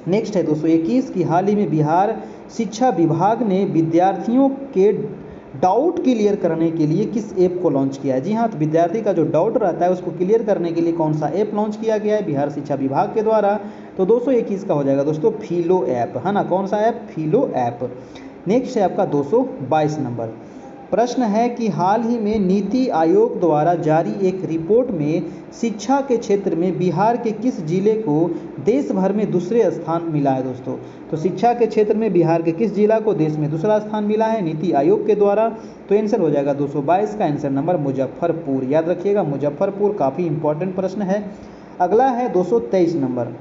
नेक्स्ट है 221 की, हाल ही में बिहार शिक्षा विभाग ने विद्यार्थियों के डाउट क्लियर करने के लिए किस ऐप को लॉन्च किया है? जी हाँ, तो विद्यार्थी का जो डाउट रहता है उसको क्लियर करने के लिए कौन सा ऐप लॉन्च किया गया है बिहार शिक्षा विभाग के द्वारा? तो 221 का हो जाएगा दोस्तों फिलो ऐप, है ना, कौन सा ऐप? फिलो ऐप। नेक्स्ट है आपका 222 नंबर। प्रश्न है कि हाल ही में नीति आयोग द्वारा जारी एक रिपोर्ट में शिक्षा के क्षेत्र में बिहार के किस जिले को देश भर में दूसरे स्थान मिला है? दोस्तों, तो शिक्षा के क्षेत्र में बिहार के किस जिला को देश में दूसरा स्थान मिला है नीति आयोग के द्वारा? तो आंसर हो जाएगा 222 का आंसर नंबर मुजफ्फरपुर। याद रखिएगा मुजफ्फरपुर काफ़ी इंपॉर्टेंट प्रश्न है। अगला है 223 नंबर।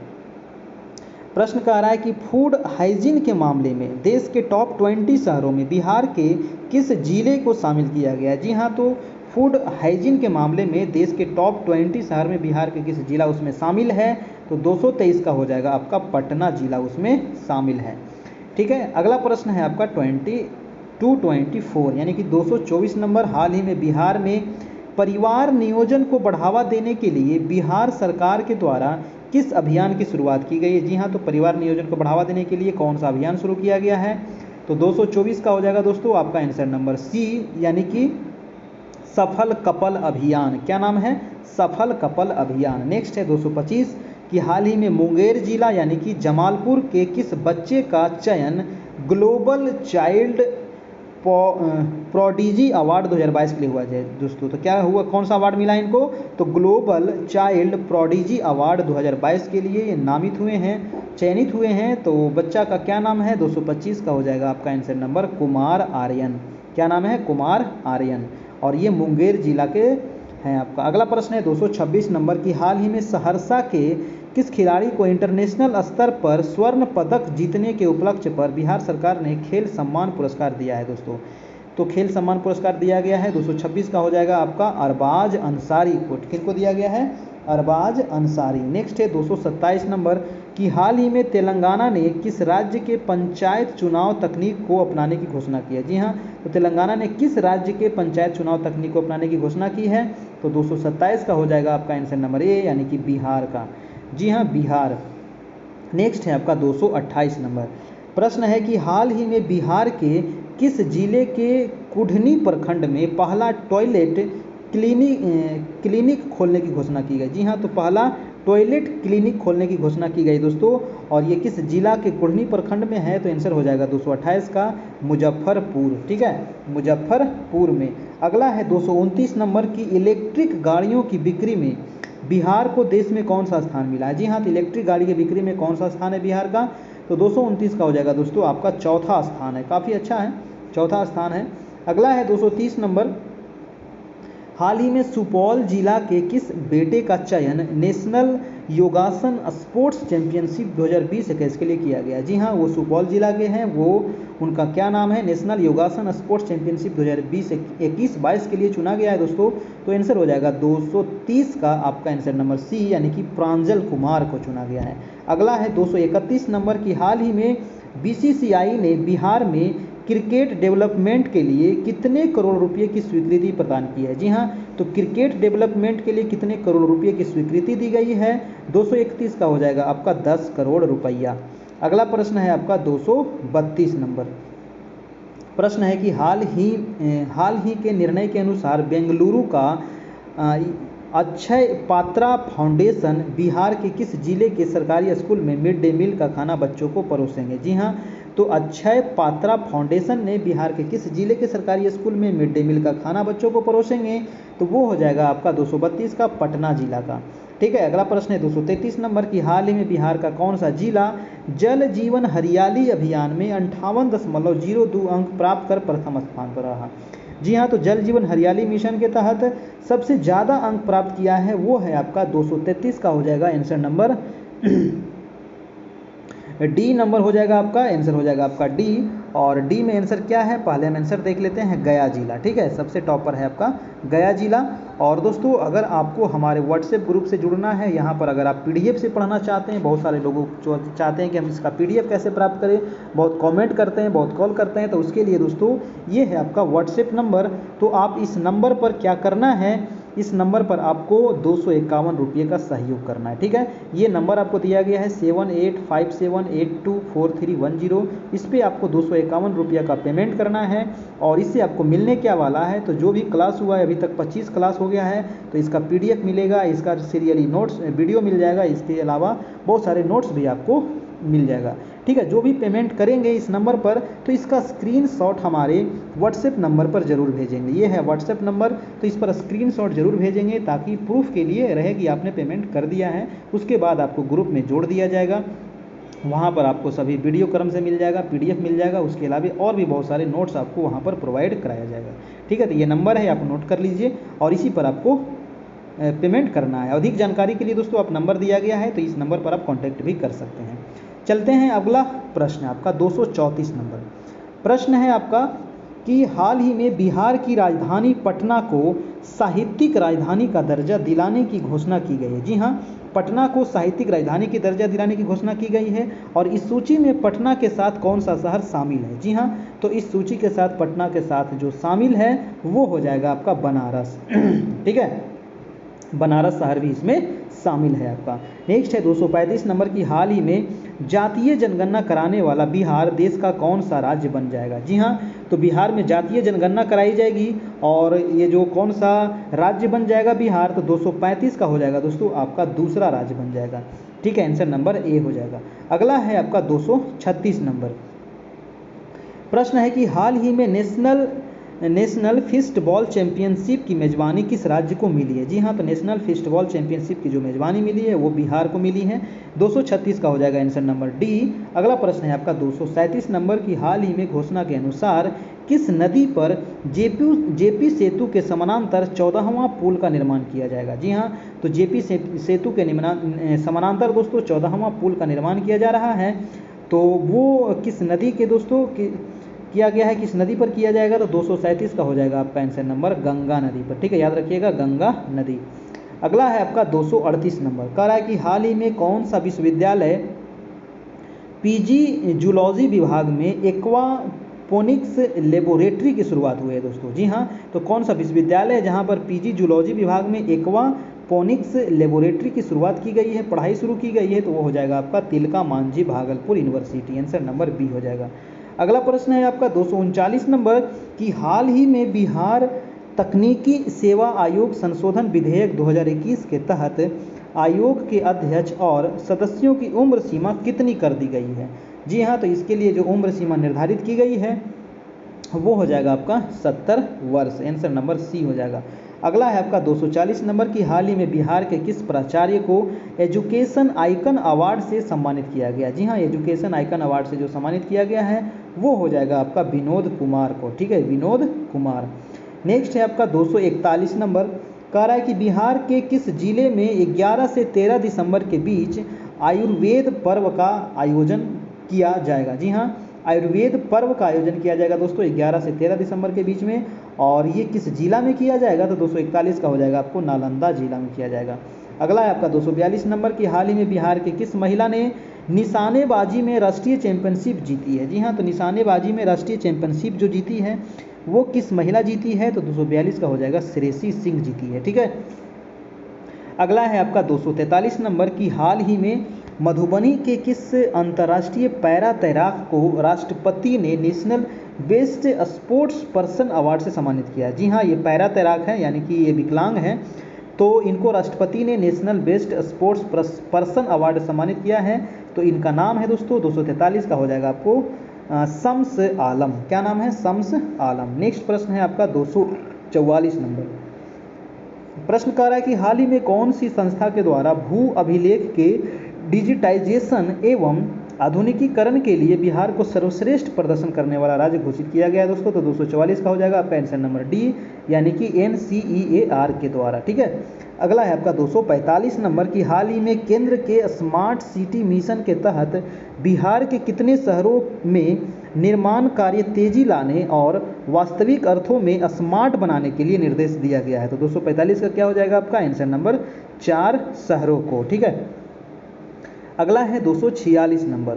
प्रश्न कह रहा है कि फूड हाइजीन के मामले में देश के टॉप 20 शहरों में बिहार के किस जिले को शामिल किया गया है? जी हाँ, तो फूड हाइजीन के मामले में देश के टॉप 20 शहर में बिहार के किस जिला उसमें शामिल है? तो 223 का हो जाएगा आपका पटना जिला उसमें शामिल है। ठीक है, अगला प्रश्न है आपका 224 यानी कि 224 नंबर। हाल ही में बिहार में परिवार नियोजन को बढ़ावा देने के लिए बिहार सरकार के द्वारा किस अभियान की शुरुआत की गई है? जी हाँ, तो परिवार नियोजन को बढ़ावा देने के लिए कौन सा अभियान शुरू किया गया है? तो 224 का हो जाएगा दोस्तों आपका आंसर नंबर सी, यानी कि सफल कपल अभियान। क्या नाम है? सफल कपल अभियान। नेक्स्ट है 225 कि हाल ही में मुंगेर जिला यानी कि जमालपुर के किस बच्चे का चयन ग्लोबल चाइल्ड प्रोडिजी अवार्ड 2022 के लिए हुआ है? दोस्तों, तो क्या हुआ, कौन सा अवार्ड मिला इनको? तो ग्लोबल चाइल्ड प्रोडिजी अवार्ड 2022 के लिए ये नामित हुए हैं, चयनित हुए हैं। तो बच्चा का क्या नाम है? 225 का हो जाएगा आपका आंसर नंबर कुमार आर्यन। क्या नाम है? कुमार आर्यन, और ये मुंगेर जिला के हैं आपका। अगला प्रश्न है 226 नंबर की, हाल ही में सहरसा के किस खिलाड़ी को इंटरनेशनल स्तर पर स्वर्ण पदक जीतने के उपलक्ष्य पर बिहार सरकार ने खेल सम्मान पुरस्कार दिया है? दोस्तों, तो खेल सम्मान पुरस्कार दिया गया है 226 का हो जाएगा आपका अरबाज अंसारी को। किनको दिया गया है? अरबाज अंसारी। नेक्स्ट है 227 नंबर कि हाल ही में तेलंगाना ने किस राज्य के पंचायत चुनाव तकनीक को अपनाने की घोषणा की है? जी हाँ, तो तेलंगाना ने किस राज्य के पंचायत चुनाव तकनीक को अपनाने की घोषणा की है? तो 227 का हो जाएगा आपका आंसर नंबर ए, यानी कि बिहार का। जी हाँ, बिहार। नेक्स्ट है आपका 228 नंबर। प्रश्न है कि हाल ही में बिहार के किस जिले के कुढ़नी प्रखंड में पहला टॉयलेट क्लिनिक खोलने की घोषणा की गई? जी हाँ, तो पहला टॉयलेट क्लिनिक खोलने की घोषणा की गई दोस्तों और ये किस जिला के कुढ़नी प्रखंड में है, तो आंसर हो जाएगा 228 का मुजफ्फरपुर। ठीक है, मुजफ्फरपुर में। अगला है 229 नंबर की इलेक्ट्रिक गाड़ियों की बिक्री में बिहार को देश में कौन सा स्थान मिला है। जी हाँ, तो इलेक्ट्रिक गाड़ी की बिक्री में कौन सा स्थान है बिहार का, तो 229 का हो जाएगा दोस्तों आपका चौथा स्थान है। काफ़ी अच्छा है, चौथा स्थान है। अगला है 230 नंबर, हाल ही में सुपौल जिला के किस बेटे का चयन नेशनल योगासन स्पोर्ट्स चैंपियनशिप 2020-21 के लिए किया गया। जी हाँ, वो सुपौल जिला के हैं, वो उनका क्या नाम है, नेशनल योगासन स्पोर्ट्स चैंपियनशिप 2020-21-22 के लिए चुना गया है दोस्तों। तो आंसर हो जाएगा 230 का आपका आंसर नंबर सी, यानी कि प्रांजल कुमार को चुना गया है। अगला है 231 नंबर की, हाल ही में बीसीसीआई ने बिहार में क्रिकेट डेवलपमेंट के लिए कितने करोड़ रुपए की स्वीकृति प्रदान की है। जी हाँ, तो क्रिकेट डेवलपमेंट के लिए कितने करोड़ रुपए की स्वीकृति दी गई है, 231 का हो जाएगा आपका 10 करोड़ रुपया। अगला प्रश्न है आपका 232 नंबर। प्रश्न है कि हाल ही के निर्णय के अनुसार बेंगलुरु का अक्षय पात्रा फाउंडेशन बिहार के किस जिले के सरकारी स्कूल में मिड डे मील का खाना बच्चों को परोसेंगे। जी हाँ, तो अक्षय पात्रा फाउंडेशन ने बिहार के किस जिले के सरकारी स्कूल में मिड डे मील का खाना बच्चों को परोसेंगे, तो वो हो जाएगा आपका 232 का पटना जिला का। ठीक है, अगला प्रश्न है 233 नंबर की, हाल ही में बिहार का कौन सा जिला जल जीवन हरियाली अभियान में 58.02 अंक प्राप्त कर प्रथम स्थान पर रहा। जी हाँ, तो जल जीवन हरियाली मिशन के तहत सबसे ज़्यादा अंक प्राप्त किया है वो है आपका 233 का हो जाएगा आंसर नंबर डी नंबर हो जाएगा आपका, आंसर हो जाएगा आपका डी। और डी में आंसर क्या है, पहले हम आंसर देख लेते हैं, गया जिला। ठीक है, सबसे टॉप पर है आपका गया जिला। और दोस्तों, अगर आपको हमारे व्हाट्सएप ग्रुप से जुड़ना है, यहाँ पर अगर आप पीडीएफ से पढ़ना चाहते हैं, बहुत सारे लोग चाहते हैं कि हम इसका पीडीएफ कैसे प्राप्त करें, बहुत कमेंट करते हैं, बहुत कॉल करते हैं, तो उसके लिए दोस्तों ये है आपका व्हाट्सएप नंबर। तो आप इस नंबर पर क्या करना है, इस नंबर पर आपको 251 रुपये का सहयोग करना है। ठीक है, ये नंबर आपको दिया गया है 7857824310। इस पर आपको 251 रुपये का पेमेंट करना है और इससे आपको मिलने क्या वाला है, तो जो भी क्लास हुआ है, अभी तक 25 क्लास हो गया है, तो इसका पीडीएफ मिलेगा, इसका सीरियली नोट्स वीडियो मिल जाएगा, इसके अलावा बहुत सारे नोट्स भी आपको मिल जाएगा। ठीक है, जो भी पेमेंट करेंगे इस नंबर पर, तो इसका स्क्रीनशॉट हमारे व्हाट्सएप नंबर पर जरूर भेजेंगे। ये है व्हाट्सएप नंबर, तो इस पर स्क्रीनशॉट जरूर भेजेंगे ताकि प्रूफ के लिए रहे कि आपने पेमेंट कर दिया है। उसके बाद आपको ग्रुप में जोड़ दिया जाएगा, वहाँ पर आपको सभी वीडियो क्रम से मिल जाएगा, पीडीएफ मिल जाएगा, उसके अलावा और भी बहुत सारे नोट्स आपको वहाँ पर प्रोवाइड कराया जाएगा। ठीक है, तो ये नंबर है, आप नोट कर लीजिए और इसी पर आपको पेमेंट करना है। अधिक जानकारी के लिए दोस्तों आप नंबर दिया गया है, तो इस नंबर पर आप कॉन्टैक्ट भी कर सकते हैं। चलते हैं, अगला प्रश्न आपका 234 नंबर। प्रश्न है आपका कि हाल ही में बिहार की राजधानी पटना को साहित्यिक राजधानी का दर्जा दिलाने की घोषणा की गई है। जी हाँ, पटना को साहित्यिक राजधानी की दर्जा दिलाने की घोषणा की गई है और इस सूची में पटना के साथ कौन सा शहर शामिल है। जी हाँ, तो इस सूची के साथ पटना के साथ जो शामिल है वो हो जाएगा आपका बनारस। ठीक है, बनारस शहर भी इसमें शामिल है आपका। नेक्स्ट है 235 नंबर की, हाल ही में जातीय जनगणना कराने वाला बिहार देश का कौन सा राज्य बन जाएगा। जी हाँ, तो बिहार में जातीय जनगणना कराई जाएगी और ये जो कौन सा राज्य बन जाएगा बिहार, तो 235 का हो जाएगा दोस्तों आपका दूसरा राज्य बन जाएगा। ठीक है, आंसर नंबर ए हो जाएगा। अगला है आपका 236 नंबर। प्रश्न है कि हाल ही में नेशनल फिस्टबॉल चैंपियनशिप की मेजबानी किस राज्य को मिली है। जी हाँ, तो नेशनल फिस्टबॉल चैंपियनशिप की जो मेजबानी मिली है वो बिहार को मिली है। 236 का हो जाएगा आंसर नंबर डी। अगला प्रश्न है आपका 237 नंबर की, हाल ही में घोषणा के अनुसार किस नदी पर जेपी सेतु के समानांतर 14वां पुल का निर्माण किया जाएगा। जी हाँ, तो जेपी सेतु के समानांतर दोस्तों 14वां पुल का निर्माण किया जा रहा है। तो वो किस नदी के दोस्तों किया गया है, किस नदी पर किया जाएगा, तो 237 का हो जाएगा आपका आंसर नंबर गंगा नदी पर। ठीक है, याद रखिएगा गंगा नदी। अगला है आपका 238 नंबर। कह रहा है कि हाल ही में कौन सा विश्वविद्यालय पीजी जूलॉजी विभाग में एक्वापोनिक्स लेबोरेटरी की शुरुआत हुई है दोस्तों। जी हाँ, तो कौन सा विश्वविद्यालय है जहाँ पर पीजी जूलॉजी विभाग में एक्वापोनिक्स लेबोरेटरी की शुरुआत की गई है, पढ़ाई शुरू की गई है, तो वो हो जाएगा आपका Tilka Manjhi Bhagalpur university. Answer number B हो जाएगा। अगला प्रश्न है आपका 239 नंबर कि हाल ही में बिहार तकनीकी सेवा आयोग संशोधन विधेयक 2021 के तहत आयोग के अध्यक्ष और सदस्यों की उम्र सीमा कितनी कर दी गई है? जी हाँ, तो इसके लिए जो उम्र सीमा निर्धारित की गई है वो हो जाएगा आपका 70 वर्ष। आंसर नंबर सी हो जाएगा। अगला है आपका 240 नंबर की हाल ही में बिहार के किस प्राचार्य को एजुकेशन आइकन अवार्ड से सम्मानित किया गया? जी हाँ, एजुकेशन आइकन अवार्ड से जो सम्मानित किया गया है वो हो जाएगा आपका विनोद कुमार को। ठीक है, विनोद कुमार। नेक्स्ट है आपका 241 नंबर, कह रहा है कि बिहार के किस जिले में 11 से 13 दिसंबर के बीच आयुर्वेद पर्व का आयोजन किया जाएगा? जी हाँ, आयुर्वेद पर्व का आयोजन किया जाएगा दोस्तों 11 से 13 दिसंबर के बीच में। और ये किस जिला में किया जाएगा? तो 241 का हो जाएगा आपको नालंदा जिला में किया जाएगा। अगला है आपका 242 नंबर की हाल ही में बिहार के किस महिला ने निशानेबाजी में राष्ट्रीय चैंपियनशिप जीती है? जी हाँ, तो निशानेबाजी में राष्ट्रीय चैंपियनशिप जो जीती है वो किस महिला जीती है? तो 242 का हो जाएगा श्रेयसी सिंह जीती है। ठीक है। अगला है आपका 243 नंबर की हाल ही में मधुबनी के किस अंतर्राष्ट्रीय पैरा तैराक को राष्ट्रपति ने national best sports person award से सम्मानित किया? जी हाँ, ये पैरा तैराक है, यानी कि ये विकलांग हैं, तो इनको राष्ट्रपति ने national best sports person award सम्मानित किया है। तो इनका नाम है दोस्तों 243 का हो जाएगा आपको शम्स आलम। क्या नाम है? शम्स आलम। नेक्स्ट प्रश्न है आपका 244 नंबर। प्रश्न कह रहा है कि हाल ही में कौन सी संस्था के द्वारा भू अभिलेख के डिजिटाइजेशन एवं आधुनिकीकरण के लिए बिहार को सर्वश्रेष्ठ प्रदर्शन करने वाला राज्य घोषित किया गया है दोस्तों? तो 244 का हो जाएगा आपका आंसर नंबर डी, यानी कि NCEAR के द्वारा। ठीक है। अगला है आपका 245 नंबर की हाल ही में केंद्र के स्मार्ट सिटी मिशन के तहत बिहार के कितने शहरों में निर्माण कार्य तेजी लाने और वास्तविक अर्थों में स्मार्ट बनाने के लिए निर्देश दिया गया है? तो 245 का क्या हो जाएगा आपका आंसर नंबर 4 शहरों को। ठीक है। अगला है 246 नंबर।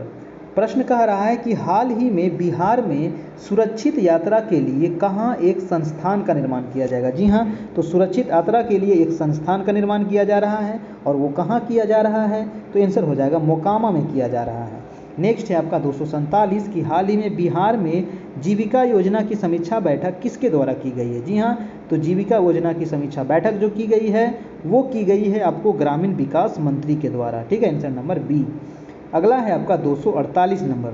प्रश्न कह रहा है कि हाल ही में बिहार में सुरक्षित यात्रा के लिए कहाँ एक संस्थान का निर्माण किया जाएगा? जी हाँ, तो सुरक्षित यात्रा के लिए एक संस्थान का निर्माण किया जा रहा है, और वो कहाँ किया जा रहा है? तो आंसर हो जाएगा मोकामा में किया जा रहा है। नेक्स्ट है आपका 247 की हाल ही में बिहार में जीविका योजना की समीक्षा बैठक किसके द्वारा की गई है? जी हाँ, तो जीविका योजना की समीक्षा बैठक जो की गई है वो की गई है आपको ग्रामीण विकास मंत्री के द्वारा। ठीक है, आंसर नंबर बी। अगला है आपका 248 नंबर।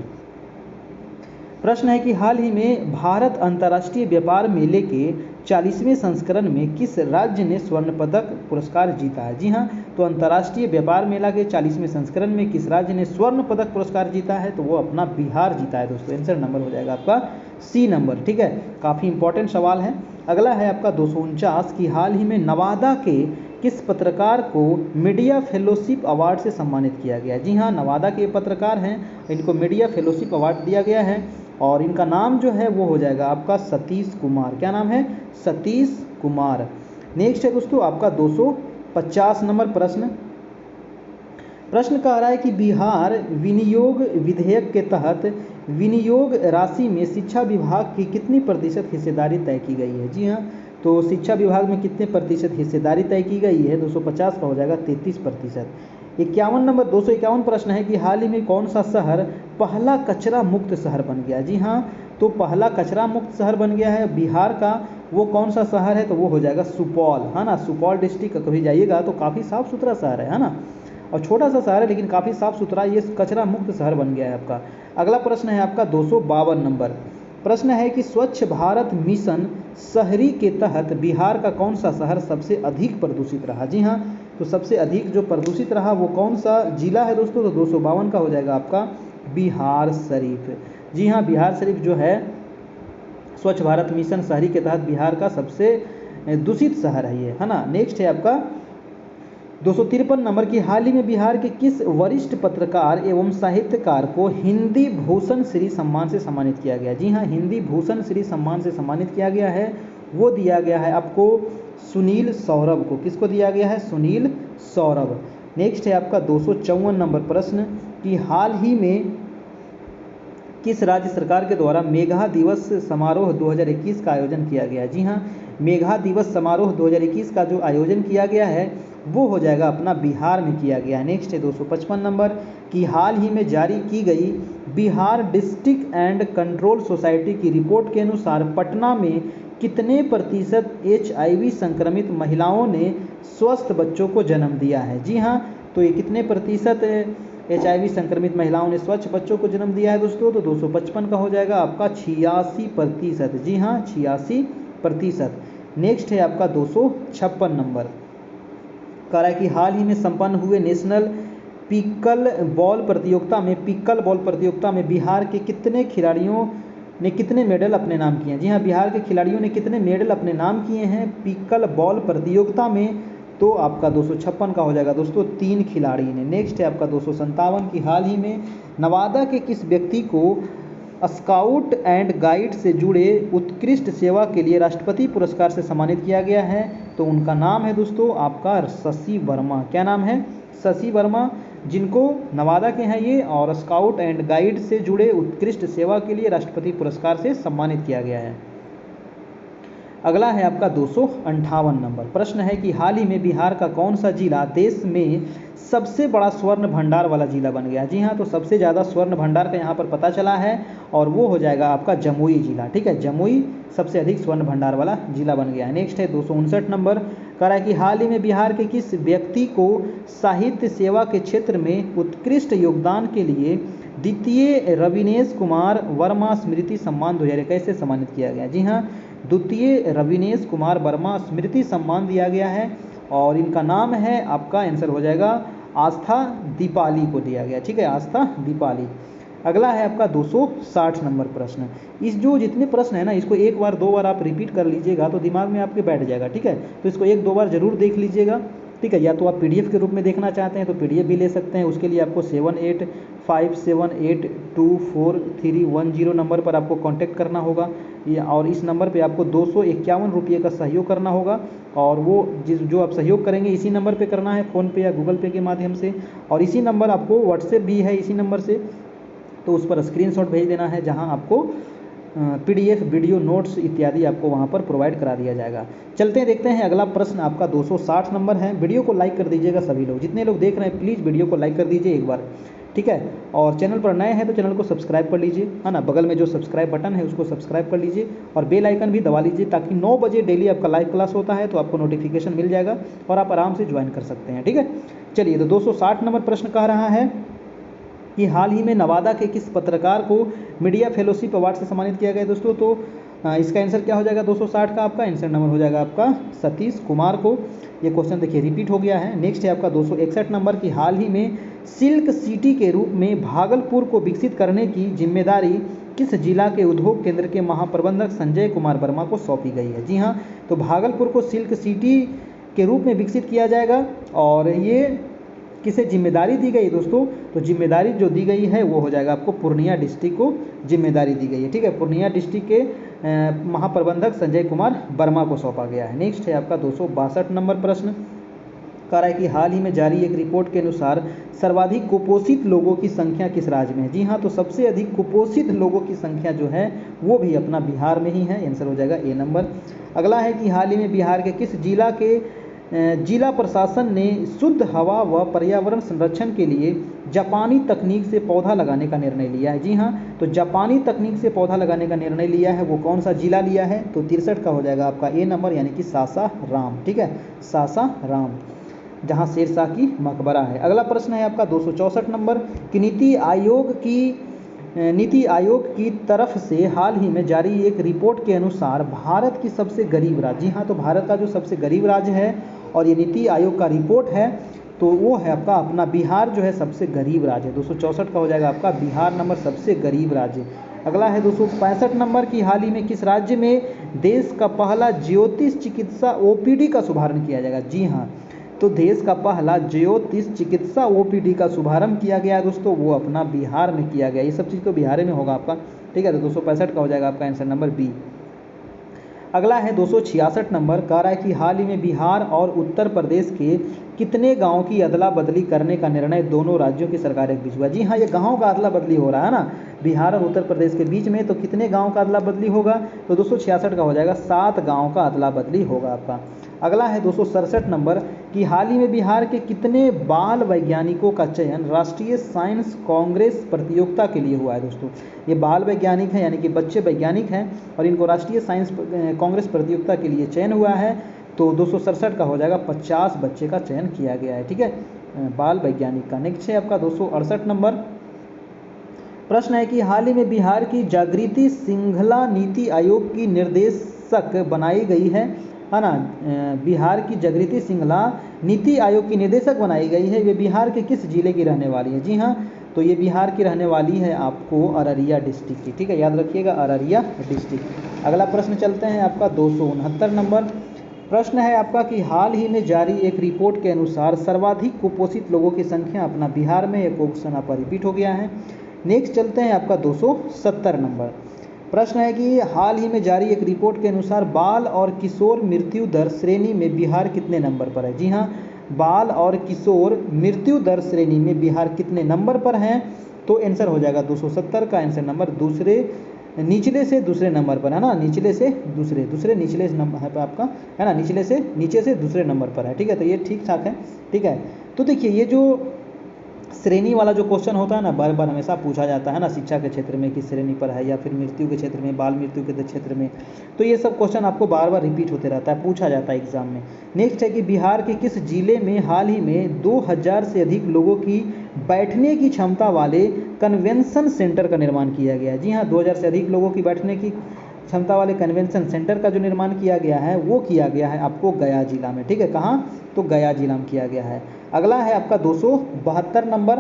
प्रश्न है कि हाल ही में भारत अंतर्राष्ट्रीय व्यापार मेले के 40वें संस्करण में किस राज्य ने स्वर्ण पदक पुरस्कार जीता है? जी हाँ, तो अंतर्राष्ट्रीय व्यापार मेला के 40वें संस्करण में किस राज्य ने स्वर्ण पदक पुरस्कार जीता है? तो वो अपना बिहार जीता है दोस्तों। आंसर नंबर हो जाएगा आपका सी नंबर। ठीक है, काफ़ी इंपॉर्टेंट सवाल है। अगला है आपका 249 की हाल ही में नवादा के किस पत्रकार को मीडिया फेलोशिप अवार्ड से सम्मानित किया गया? जी हाँ, नवादा के पत्रकार हैं, इनको मीडिया फेलोशिप अवार्ड दिया गया है, और इनका नाम जो है वो हो जाएगा आपका सतीश कुमार। क्या नाम है? सतीश कुमार। नेक्स्ट है दोस्तों आपका 250 नंबर प्रश्न कह रहा है कि बिहार विनियोग विधेयक के तहत विनियोग राशि में शिक्षा विभाग की कितनी प्रतिशत हिस्सेदारी तय की गई है? जी हाँ, तो शिक्षा विभाग में कितने प्रतिशत हिस्सेदारी तय की गई है? 250 का हो जाएगा 33%। 251 प्रश्न है कि हाल ही में कौन सा शहर पहला कचरा मुक्त शहर बन गया? जी हाँ, तो पहला कचरा मुक्त शहर बन गया है बिहार का, वो कौन सा शहर है? तो वो हो जाएगा सुपौल, है ना। सुपौल डिस्ट्रिक्ट कभी जाइएगा तो काफ़ी साफ़ सुथरा शहर है ना, और छोटा सा शहर है लेकिन काफ़ी साफ़ सुथरा, ये कचरा मुक्त शहर बन गया है आपका। अगला प्रश्न है आपका 252 नंबर। प्रश्न है कि स्वच्छ भारत मिशन शहरी के तहत बिहार का कौन सा शहर सबसे अधिक प्रदूषित रहा? जी हाँ, तो सबसे अधिक जो प्रदूषित रहा वो कौन सा जिला है दोस्तों? तो 252 का हो जाएगा आपका बिहार शरीफ। जी हाँ, बिहार शरीफ जो है स्वच्छ भारत मिशन शहरी के तहत बिहार का सबसे दूषित शहर है ये, है ना। नेक्स्ट है आपका 253 नंबर की हाल ही में बिहार के किस वरिष्ठ पत्रकार एवं साहित्यकार को हिंदी भूषण श्री सम्मान से सम्मानित किया गया? जी हाँ, हिंदी भूषण श्री सम्मान से सम्मानित किया गया है, वो दिया गया है आपको सुनील सौरभ को। किसको दिया गया है? सुनील सौरभ। नेक्स्ट है आपका 254 नंबर प्रश्न कि हाल ही में किस राज्य सरकार के द्वारा मेघा दिवस समारोह 2021 का आयोजन किया गया? जी हाँ, मेघा दिवस समारोह 2021 का जो आयोजन किया गया है वो हो जाएगा अपना बिहार में किया गया है। नेक्स्ट है 255 नंबर कि हाल ही में जारी की गई Bihar district and control society की रिपोर्ट के अनुसार पटना में कितने प्रतिशत HIV संक्रमित महिलाओं ने स्वस्थ बच्चों को जन्म दिया है? जी हाँ, तो ये कितने प्रतिशत HIV संक्रमित महिलाओं ने स्वच्छ बच्चों को जन्म दिया है दोस्तों? तो 255 का हो जाएगा आपका 86%। जी हाँ, 86%। नेक्स्ट है आपका 256 नंबर, कह रहा है कि हाल ही में संपन्न हुए नेशनल पिकल बॉल प्रतियोगिता में बिहार के कितने खिलाड़ियों ने कितने मेडल अपने नाम किए हैं? जी हाँ, बिहार के खिलाड़ियों ने कितने मेडल अपने नाम किए हैं पिकल बॉल प्रतियोगिता में? तो आपका 256 का हो जाएगा दोस्तों, 3 खिलाड़ी ने। नेक्स्ट है आपका 257 की हाल ही में नवादा के किस व्यक्ति को स्काउट एंड गाइड से जुड़े उत्कृष्ट सेवा के लिए राष्ट्रपति पुरस्कार से सम्मानित किया गया है? तो उनका नाम है दोस्तों आपका शशि वर्मा। क्या नाम है? शशि वर्मा, जिनको नवादा के हैं ये, और स्काउट एंड गाइड से जुड़े उत्कृष्ट सेवा के लिए राष्ट्रपति पुरस्कार से सम्मानित किया गया है। अगला है आपका 258 नंबर, प्रश्न है कि हाल ही में बिहार का कौन सा जिला देश में सबसे बड़ा स्वर्ण भंडार वाला जिला बन गया? जी हाँ, तो सबसे ज़्यादा स्वर्ण भंडार का यहाँ पर पता चला है और वो हो जाएगा आपका जमुई जिला। ठीक है, जमुई सबसे अधिक स्वर्ण भंडार वाला जिला बन गया है। नेक्स्ट है 259 नंबर, कह रहा है कि हाल ही में बिहार के किस व्यक्ति को साहित्य सेवा के क्षेत्र में उत्कृष्ट योगदान के लिए द्वितीय रविनेश कुमार वर्मा स्मृति सम्मान 2021 से सम्मानित किया गया? जी हाँ, द्वितीय रविनेश कुमार वर्मा स्मृति सम्मान दिया गया है और इनका नाम है, आपका आंसर हो जाएगा आस्था दीपाली को दिया गया। ठीक है, आस्था दीपाली। अगला है आपका 260 नंबर प्रश्न। इस जो जितने प्रश्न है ना, इसको एक बार 2 बार आप रिपीट कर लीजिएगा तो दिमाग में आपके बैठ जाएगा। ठीक है, तो इसको 1-2 बार जरूर देख लीजिएगा। ठीक है, या तो आप PDF के रूप में देखना चाहते हैं तो PDF भी ले सकते हैं। उसके लिए आपको 7857824310 नंबर पर आपको कांटेक्ट करना होगा और इस नंबर पे आपको 251 रुपये का सहयोग करना होगा और वो जो आप सहयोग करेंगे इसी नंबर पे करना है, फ़ोनपे या गूगल पे के माध्यम से। और इसी नंबर आपको व्हाट्सएप भी है इसी नंबर से, तो उस पर स्क्रीनशॉट भेज देना है जहां आपको PDF वीडियो नोट्स इत्यादि आपको वहां पर प्रोवाइड करा दिया जाएगा। चलते हैं, देखते हैं अगला प्रश्न आपका 260 नंबर है। वीडियो को लाइक कर दीजिएगा सभी लोग, जितने लोग देख रहे हैं प्लीज़ वीडियो को लाइक कर दीजिए एक बार। ठीक है, और चैनल पर नए हैं तो चैनल को सब्सक्राइब कर लीजिए, है ना, बगल में जो सब्सक्राइब बटन है उसको सब्सक्राइब कर लीजिए और बेल आइकन भी दबा लीजिए ताकि 9 बजे डेली आपका लाइव क्लास होता है तो आपको नोटिफिकेशन मिल जाएगा और आप आराम से ज्वाइन कर सकते हैं। ठीक है, चलिए, तो 260 नंबर प्रश्न कह रहा है कि हाल ही में नवादा के किस पत्रकार को मीडिया फेलोशिप अवार्ड से सम्मानित किया गया दोस्तों? तो इसका आंसर क्या हो जाएगा 260 का? आपका आंसर नंबर हो जाएगा आपका सतीश कुमार को। ये क्वेश्चन देखिए रिपीट हो गया है। नेक्स्ट है आपका 261 नंबर की हाल ही में सिल्क सिटी के रूप में भागलपुर को विकसित करने की जिम्मेदारी किस जिला के उद्योग केंद्र के महाप्रबंधक संजय कुमार वर्मा को सौंपी गई है? जी हाँ, तो भागलपुर को सिल्क सिटी के रूप में विकसित किया जाएगा और ये किसे जिम्मेदारी दी गई दोस्तों? तो जिम्मेदारी जो दी गई है वो हो जाएगा आपको पूर्णिया डिस्ट्रिक्ट को जिम्मेदारी दी गई है। ठीक है, पूर्णिया डिस्ट्रिक्ट के महाप्रबंधक संजय कुमार वर्मा को सौंपा गया है। नेक्स्ट है आपका 262 नंबर प्रश्न, कह रहा है कि हाल ही में जारी एक रिपोर्ट के अनुसार सर्वाधिक कुपोषित लोगों की संख्या किस राज्य में है? जी हाँ, तो सबसे अधिक कुपोषित लोगों की संख्या जो है वो भी अपना बिहार में ही है, आंसर हो जाएगा A नंबर। अगला है कि हाल ही में बिहार के किस जिला के जिला प्रशासन ने शुद्ध हवा व पर्यावरण संरक्षण के लिए जापानी तकनीक से पौधा लगाने का निर्णय लिया है? जी हाँ, तो जापानी तकनीक से पौधा लगाने का निर्णय लिया है, वो कौन सा जिला लिया है? तो 63 का हो जाएगा आपका A नंबर, यानी कि सासाराम। ठीक है, सासाराम, जहाँ शेरशाह की मकबरा है। अगला प्रश्न है आपका 264 नंबर कि नीति आयोग की तरफ से हाल ही में जारी एक रिपोर्ट के अनुसार भारत की सबसे गरीब राज्य, जी हाँ, तो भारत का जो सबसे गरीब राज्य है और ये नीति आयोग का रिपोर्ट है तो वो है आपका अपना बिहार जो है सबसे गरीब राज्य है। 264 का हो जाएगा आपका बिहार नंबर, सबसे गरीब राज्य। अगला है 265 नंबर की हाल ही में किस राज्य में देश का पहला ज्योतिष चिकित्सा OPD का शुभारंभ किया जाएगा? जी हाँ, तो देश का पहला ज्योतिष चिकित्सा OPD का शुभारंभ किया गया है दोस्तों, वो अपना बिहार में किया गया। ये सब चीज़ तो बिहार में होगा आपका। ठीक है, तो 265 का हो जाएगा आपका आंसर नंबर B। अगला है 266 नंबर, कह रहा है कि हाल ही में बिहार और उत्तर प्रदेश के कितने गाँव की अदला बदली करने का निर्णय दोनों राज्यों की सरकारों के बीच हुआ? जी हाँ, ये गाँव का अदला बदली हो रहा है ना बिहार और उत्तर प्रदेश के बीच में, तो कितने गाँव का अदला बदली होगा? तो 266 का हो जाएगा 7 गाँव का अदला बदली होगा आपका। अगला है 267 नंबर कि हाल ही में बिहार के कितने बाल वैज्ञानिकों का चयन राष्ट्रीय साइंस कांग्रेस प्रतियोगिता के लिए हुआ है। दोस्तों ये बाल वैज्ञानिक हैं, यानी कि बच्चे वैज्ञानिक हैं और इनको राष्ट्रीय साइंस कांग्रेस प्रतियोगिता के लिए चयन हुआ है। तो 267 का हो जाएगा 50 बच्चे का चयन किया गया है, ठीक है, बाल वैज्ञानिक का। नेक्स्ट है आपका 268 नंबर। प्रश्न है कि हाल ही में बिहार की जागृति सिंघला नीति आयोग की निर्देशक बनाई गई है ना। बिहार की जागृति सिंघला नीति आयोग की निर्देशक बनाई गई है। वे बिहार के किस जिले की रहने वाली है? जी हाँ, तो ये बिहार की रहने वाली है आपको अररिया डिस्ट्रिक्ट की, ठीक है, याद रखिएगा अररिया डिस्ट्रिक्ट। अगला प्रश्न चलते हैं आपका 269 नंबर। प्रश्न है आपका कि हाल ही में जारी एक रिपोर्ट के अनुसार सर्वाधिक कुपोषित लोगों की संख्या अपना बिहार में, एक क्वेश्चन आपका रिपीट हो गया है। नेक्स्ट चलते हैं आपका 270 नंबर। प्रश्न है कि हाल ही में जारी एक रिपोर्ट के अनुसार बाल और किशोर मृत्यु दर श्रेणी में बिहार कितने नंबर पर है? जी हाँ, बाल और किशोर मृत्यु दर श्रेणी में बिहार कितने नंबर पर हैं? तो आंसर हो जाएगा 270 का आंसर नंबर निचले से दूसरे नंबर पर है ना, निचले से दूसरे निचले नंबर है आपका, है ना, नीचे से दूसरे नंबर पर है, ठीक है, तो ये ठीक ठाक है, ठीक है। तो देखिए ये जो श्रेणी वाला जो क्वेश्चन होता है ना, बार बार हमेशा पूछा जाता है ना, शिक्षा के क्षेत्र में किस श्रेणी पर है, या फिर मृत्यु के क्षेत्र में, बाल मृत्यु के क्षेत्र में, तो ये सब क्वेश्चन आपको बार बार रिपीट होते रहता है, पूछा जाता है एग्जाम में। नेक्स्ट है कि बिहार के किस जिले में हाल ही में 2000 से अधिक लोगों की बैठने की क्षमता वाले कन्वेंशन सेंटर का निर्माण किया गया है? जी हाँ, 2000 से अधिक लोगों की बैठने की क्षमता वाले कन्वेंशन सेंटर का जो निर्माण किया गया है वो किया गया है आपको गया जिला में, ठीक है, कहाँ? तो गया जिला में किया गया है। अगला है आपका 272 नंबर।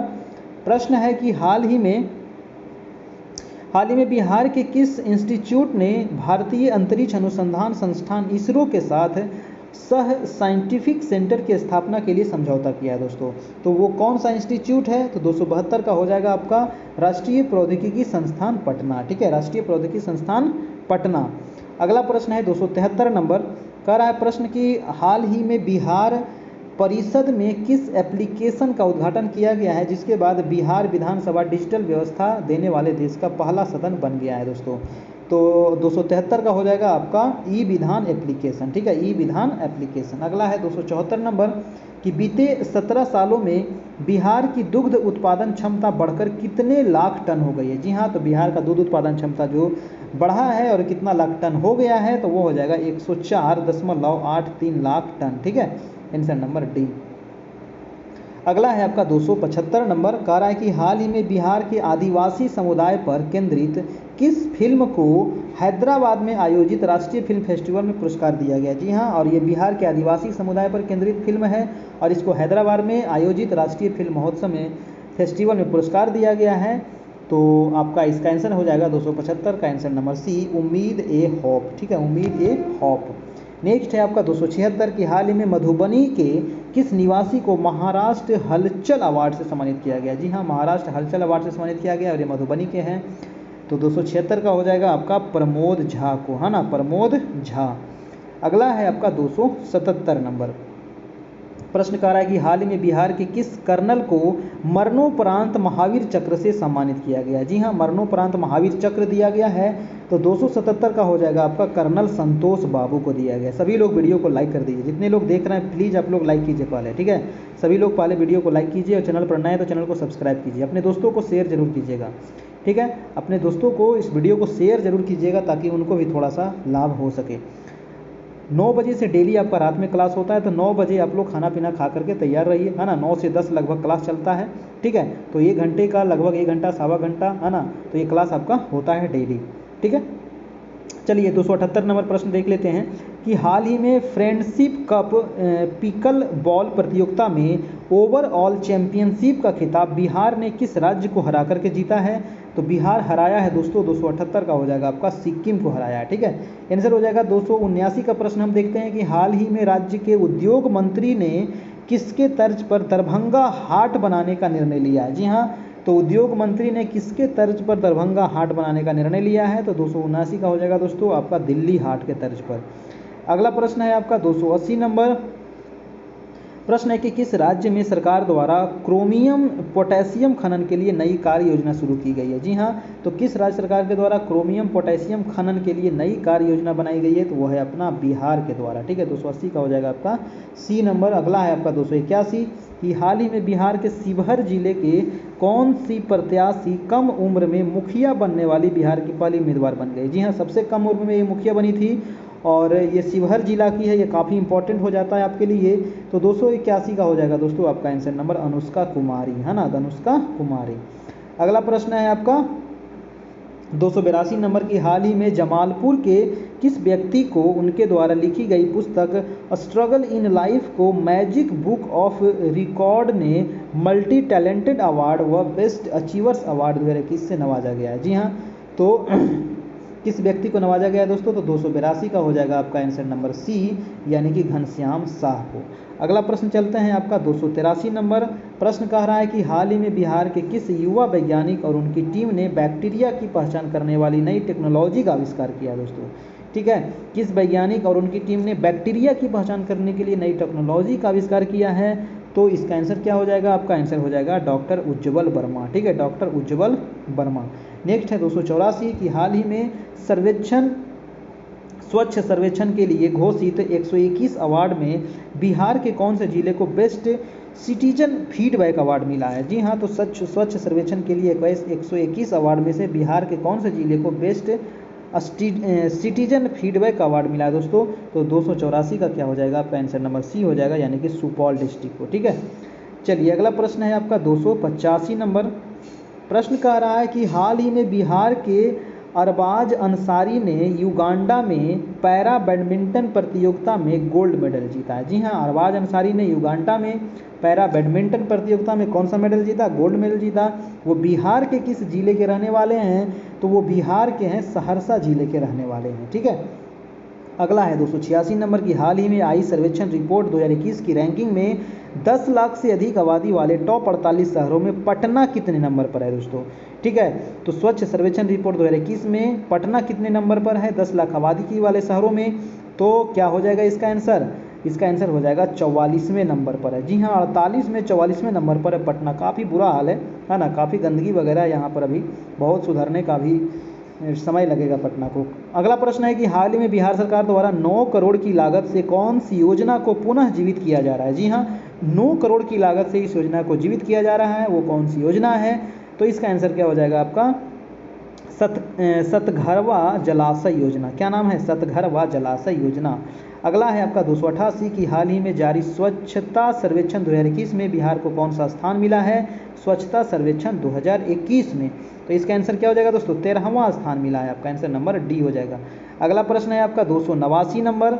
प्रश्न है कि हाल ही में बिहार के किस इंस्टीट्यूट ने भारतीय अंतरिक्ष अनुसंधान संस्थान इसरो के साथ सह साइंटिफिक सेंटर की स्थापना के लिए समझौता किया है? दोस्तों तो वो कौन सा इंस्टीट्यूट है? तो 272 का हो जाएगा आपका राष्ट्रीय प्रौद्योगिकी संस्थान पटना, ठीक है, राष्ट्रीय प्रौद्योगिकी संस्थान पटना। अगला प्रश्न है 273 नंबर। कह रहा है प्रश्न कि हाल ही में बिहार परिषद में किस एप्लीकेशन का उद्घाटन किया गया है जिसके बाद बिहार विधानसभा डिजिटल व्यवस्था देने वाले देश का पहला सदन बन गया है? दोस्तों तो 273 का हो जाएगा आपका ई विधान एप्लीकेशन, ठीक है, ई विधान एप्लीकेशन। अगला है 274 नंबर कि बीते 17 सालों में बिहार की दुग्ध उत्पादन क्षमता बढ़कर कितने लाख टन हो गई है? जी हाँ, तो बिहार का दूध उत्पादन क्षमता जो बढ़ा है और कितना लाख टन हो गया है, तो वो हो जाएगा 104.83 लाख टन, ठीक है, आंसर नंबर डी। अगला है आपका 275 नंबर। कह रहा है कि हाल ही में बिहार के आदिवासी समुदाय पर केंद्रित किस फिल्म को हैदराबाद में आयोजित राष्ट्रीय फिल्म फेस्टिवल में पुरस्कार दिया गया? जी हाँ, और ये बिहार के आदिवासी समुदाय पर केंद्रित फिल्म है और इसको हैदराबाद में आयोजित राष्ट्रीय फिल्म महोत्सव में फेस्टिवल में पुरस्कार दिया गया है। तो आपका इसका आंसर हो जाएगा 275 का आंसर नंबर सी, उम्मीद ए होप, ठीक है, उम्मीद ए होप। नेक्स्ट है आपका 276 की हाल ही में मधुबनी के किस निवासी को महाराष्ट्र हलचल अवार्ड से सम्मानित किया गया? जी हाँ, महाराष्ट्र हलचल अवार्ड से सम्मानित किया गया और ये मधुबनी के हैं। तो 276 का हो जाएगा आपका प्रमोद झा को, है ना, प्रमोद झा। अगला है आपका 277 नंबर। प्रश्न कह रहा है कि हाल ही में बिहार के किस कर्नल को मरणोपरांत महावीर चक्र से सम्मानित किया गया? जी हाँ, मरणोपरांत महावीर चक्र दिया गया है। तो 277 का हो जाएगा आपका कर्नल संतोष बाबू को दिया गया। सभी लोग वीडियो को लाइक कर दीजिए, जितने लोग देख रहे हैं प्लीज़ आप लोग लाइक कीजिए पहले, ठीक है, सभी लोग पहले वीडियो को लाइक कीजिए और चैनल पर नए तो चैनल को सब्सक्राइब कीजिए। अपने दोस्तों को शेयर जरूर कीजिएगा, ठीक है, अपने दोस्तों को इस वीडियो को शेयर जरूर कीजिएगा ताकि उनको भी थोड़ा सा लाभ हो सके। 9 बजे से डेली आपका रात में क्लास होता है, तो 9 बजे आप लोग खाना पीना खा करके तैयार रहिए, है ना। 9 से 10 लगभग क्लास चलता है, ठीक है, तो 1 घंटे का लगभग 1 घंटा सवा घंटा, है ना, तो ये क्लास आपका होता है डेली, ठीक है। चलिए 278 नंबर प्रश्न देख लेते हैं कि हाल ही में फ्रेंडशिप कप पिकल बॉल प्रतियोगिता में ओवरऑल चैंपियनशिप का खिताब बिहार ने किस राज्य को हरा करके जीता है? तो बिहार हराया है दोस्तों, 278 का हो जाएगा आपका सिक्किम को हराया है, ठीक है, आंसर हो जाएगा। 279 का प्रश्न हम देखते हैं कि हाल ही में राज्य के उद्योग मंत्री ने किसके तर्ज पर दरभंगा हाट बनाने का निर्णय लिया है? जी हाँ, तो उद्योग मंत्री ने किसके तर्ज पर दरभंगा हाट बनाने का निर्णय लिया है? तो 279 का हो जाएगा दोस्तों आपका दिल्ली हाट के तर्ज पर। अगला प्रश्न है आपका 280 नंबर। प्रश्न है कि किस राज्य में सरकार द्वारा क्रोमियम पोटेशियम खनन के लिए नई कार्य योजना शुरू की गई है? जी हाँ, तो किस राज्य सरकार के द्वारा क्रोमियम पोटेशियम खनन के लिए नई कार्य योजना बनाई गई है? तो वह है अपना बिहार के द्वारा। ठीक है, 280 का हो जाएगा आपका सी नंबर। अगला है आपका 281 कि हाल ही में बिहार के शिवहर जिले के कौन सी प्रत्याशी कम उम्र में मुखिया बनने वाली बिहार की पहली उम्मीदवार बन गई? जी हाँ, सबसे कम उम्र में ये मुखिया बनी थी और ये शिवहर जिला की है। ये काफ़ी इंपॉर्टेंट हो जाता है आपके लिए। तो 281 का हो जाएगा दोस्तों आपका आंसर नंबर अनुष्का कुमारी, है ना, अनुष्का कुमारी। अगला प्रश्न है आपका 282 नंबर की हाल ही में जमालपुर के किस व्यक्ति को उनके द्वारा लिखी गई पुस्तक स्ट्रगल इन लाइफ को मैजिक बुक ऑफ रिकॉर्ड ने मल्टी टैलेंटेड अवार्ड व बेस्ट अचीवर्स अवार्ड 2021 से नवाजा गया है? जी हाँ, तो किस व्यक्ति को नवाजा गया है दोस्तों? तो 282 का हो जाएगा आपका आंसर नंबर सी, यानी कि घनश्याम शाह को। अगला प्रश्न चलते हैं आपका 283 नंबर। प्रश्न कह रहा है कि हाल ही में बिहार के किस युवा वैज्ञानिक और उनकी टीम ने बैक्टीरिया की पहचान करने वाली नई टेक्नोलॉजी का आविष्कार किया दोस्तों? ठीक है, किस वैज्ञानिक और उनकी टीम ने बैक्टीरिया की पहचान करने के लिए नई टेक्नोलॉजी का आविष्कार किया है? तो इसका आंसर क्या हो जाएगा? आपका आंसर हो जाएगा डॉक्टर उज्ज्वल वर्मा। ठीक है, डॉक्टर उज्ज्वल वर्मा। नेक्स्ट है 284 कि हाल ही में स्वच्छ सर्वेक्षण के लिए घोषित 121 अवार्ड में बिहार के कौन से जिले को बेस्ट सिटीजन फीडबैक अवार्ड मिला है? जी हाँ, तो स्वच्छ सर्वेक्षण के लिए 121 अवार्ड में से बिहार के कौन से जिले को बेस्ट सिटीजन फीडबैक अवार्ड मिला है दोस्तों? तो 284 का क्या हो जाएगा? आपका आंसर नंबर सी हो जाएगा, यानी कि सुपौल डिस्ट्रिक्ट को। ठीक है, चलिए अगला प्रश्न है आपका 285 नंबर। प्रश्न कह रहा है कि हाल ही में बिहार के अरबाज अंसारी ने युगांडा में पैरा बैडमिंटन प्रतियोगिता में गोल्ड मेडल जीता है। जी हाँ, अरबाज अंसारी ने युगांडा में पैरा बैडमिंटन प्रतियोगिता में कौन सा मेडल जीता? गोल्ड मेडल जीता। वो बिहार के किस जिले के रहने वाले हैं? तो वो बिहार के हैं सहरसा जिले के रहने वाले हैं। ठीक है, अगला है 286 नंबर की हाल ही में आई सर्वेक्षण रिपोर्ट 2021 की रैंकिंग में 10 लाख से अधिक आबादी वाले टॉप 48 शहरों में पटना कितने नंबर पर है दोस्तों? ठीक है, तो स्वच्छ सर्वेक्षण रिपोर्ट 2021 में पटना कितने नंबर पर है 10 लाख आबादी की वाले शहरों में? तो क्या हो जाएगा इसका आंसर? इसका आंसर हो जाएगा 44वें नंबर पर है। जी हाँ, 48 में 44वें नंबर पर है पटना। काफ़ी बुरा हाल है ना, काफ़ी गंदगी वगैरह यहाँ पर अभी बहुत सुधरने का भी समय लगेगा पटना को। अगला प्रश्न है कि हाल ही में बिहार सरकार द्वारा 9 करोड़ की लागत से कौन सी योजना को पुनः जीवित किया जा रहा है? जी हाँ, 9 करोड़ की लागत से इस योजना को जीवित किया जा रहा है। वो कौन सी योजना है? तो इसका आंसर क्या हो जाएगा आपका? सतघरवा जलाशय योजना। क्या नाम है? सतघरवा जलाशय योजना। अगला है आपका 288 की हाल ही में जारी स्वच्छता सर्वेक्षण 2021 में बिहार को कौन सा स्थान मिला है? स्वच्छता सर्वेक्षण 2021 में। तो इसका आंसर क्या हो जाएगा दोस्तों? 13वां स्थान मिला है। आपका आंसर नंबर डी हो जाएगा। अगला प्रश्न है आपका 289 नंबर।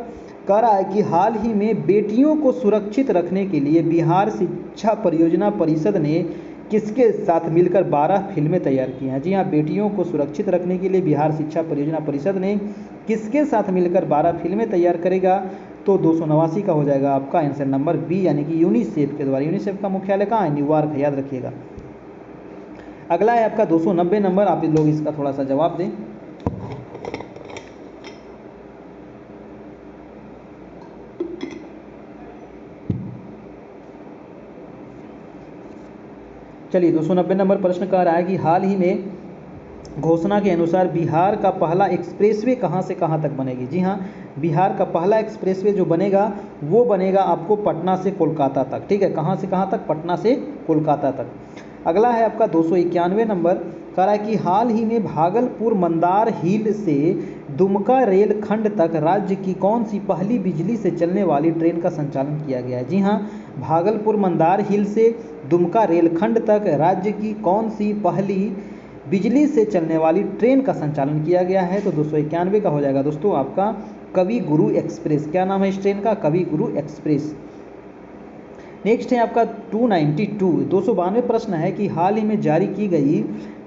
कह रहा है कि हाल ही में बेटियों को सुरक्षित रखने के लिए बिहार शिक्षा परियोजना परिषद ने किसके साथ मिलकर 12 फिल्में तैयार की हैं? जी हाँ, बेटियों को सुरक्षित रखने के लिए बिहार शिक्षा परियोजना परिषद ने किसके साथ मिलकर 12 फिल्में तैयार करेगा? तो 289 का हो जाएगा आपका आंसर नंबर बी, यानी कि यूनिसेफ के द्वारा। यूनिसेफ का मुख्यालय कहाँ है? न्यूयॉर्क है, याद रखिएगा। अगला है आपका 290 नंबर। आप लोग इसका थोड़ा सा जवाब दें। चलिए 290 नंबर प्रश्न कह रहा है कि हाल ही में घोषणा के अनुसार बिहार का पहला एक्सप्रेसवे कहाँ से कहाँ तक बनेगी? जी हाँ, बिहार का पहला एक्सप्रेसवे जो बनेगा वो बनेगा आपको पटना से कोलकाता तक। ठीक है, कहाँ से कहाँ तक? पटना से कोलकाता तक। अगला है आपका 291 नंबर। कह रहा है कि हाल ही में भागलपुर मंदार हिल से दुमका रेल खंड तक राज्य की कौन सी पहली बिजली से चलने वाली ट्रेन का संचालन किया गया है? जी हाँ, भागलपुर मंदार हिल से दुमका रेलखंड तक राज्य की कौन सी पहली बिजली से चलने वाली ट्रेन का संचालन किया गया है? तो 291 का हो जाएगा दोस्तों आपका कवि गुरु एक्सप्रेस। क्या नाम है इस ट्रेन का? कवि गुरु एक्सप्रेस। नेक्स्ट है आपका 292 प्रश्न है कि हाल ही में जारी की गई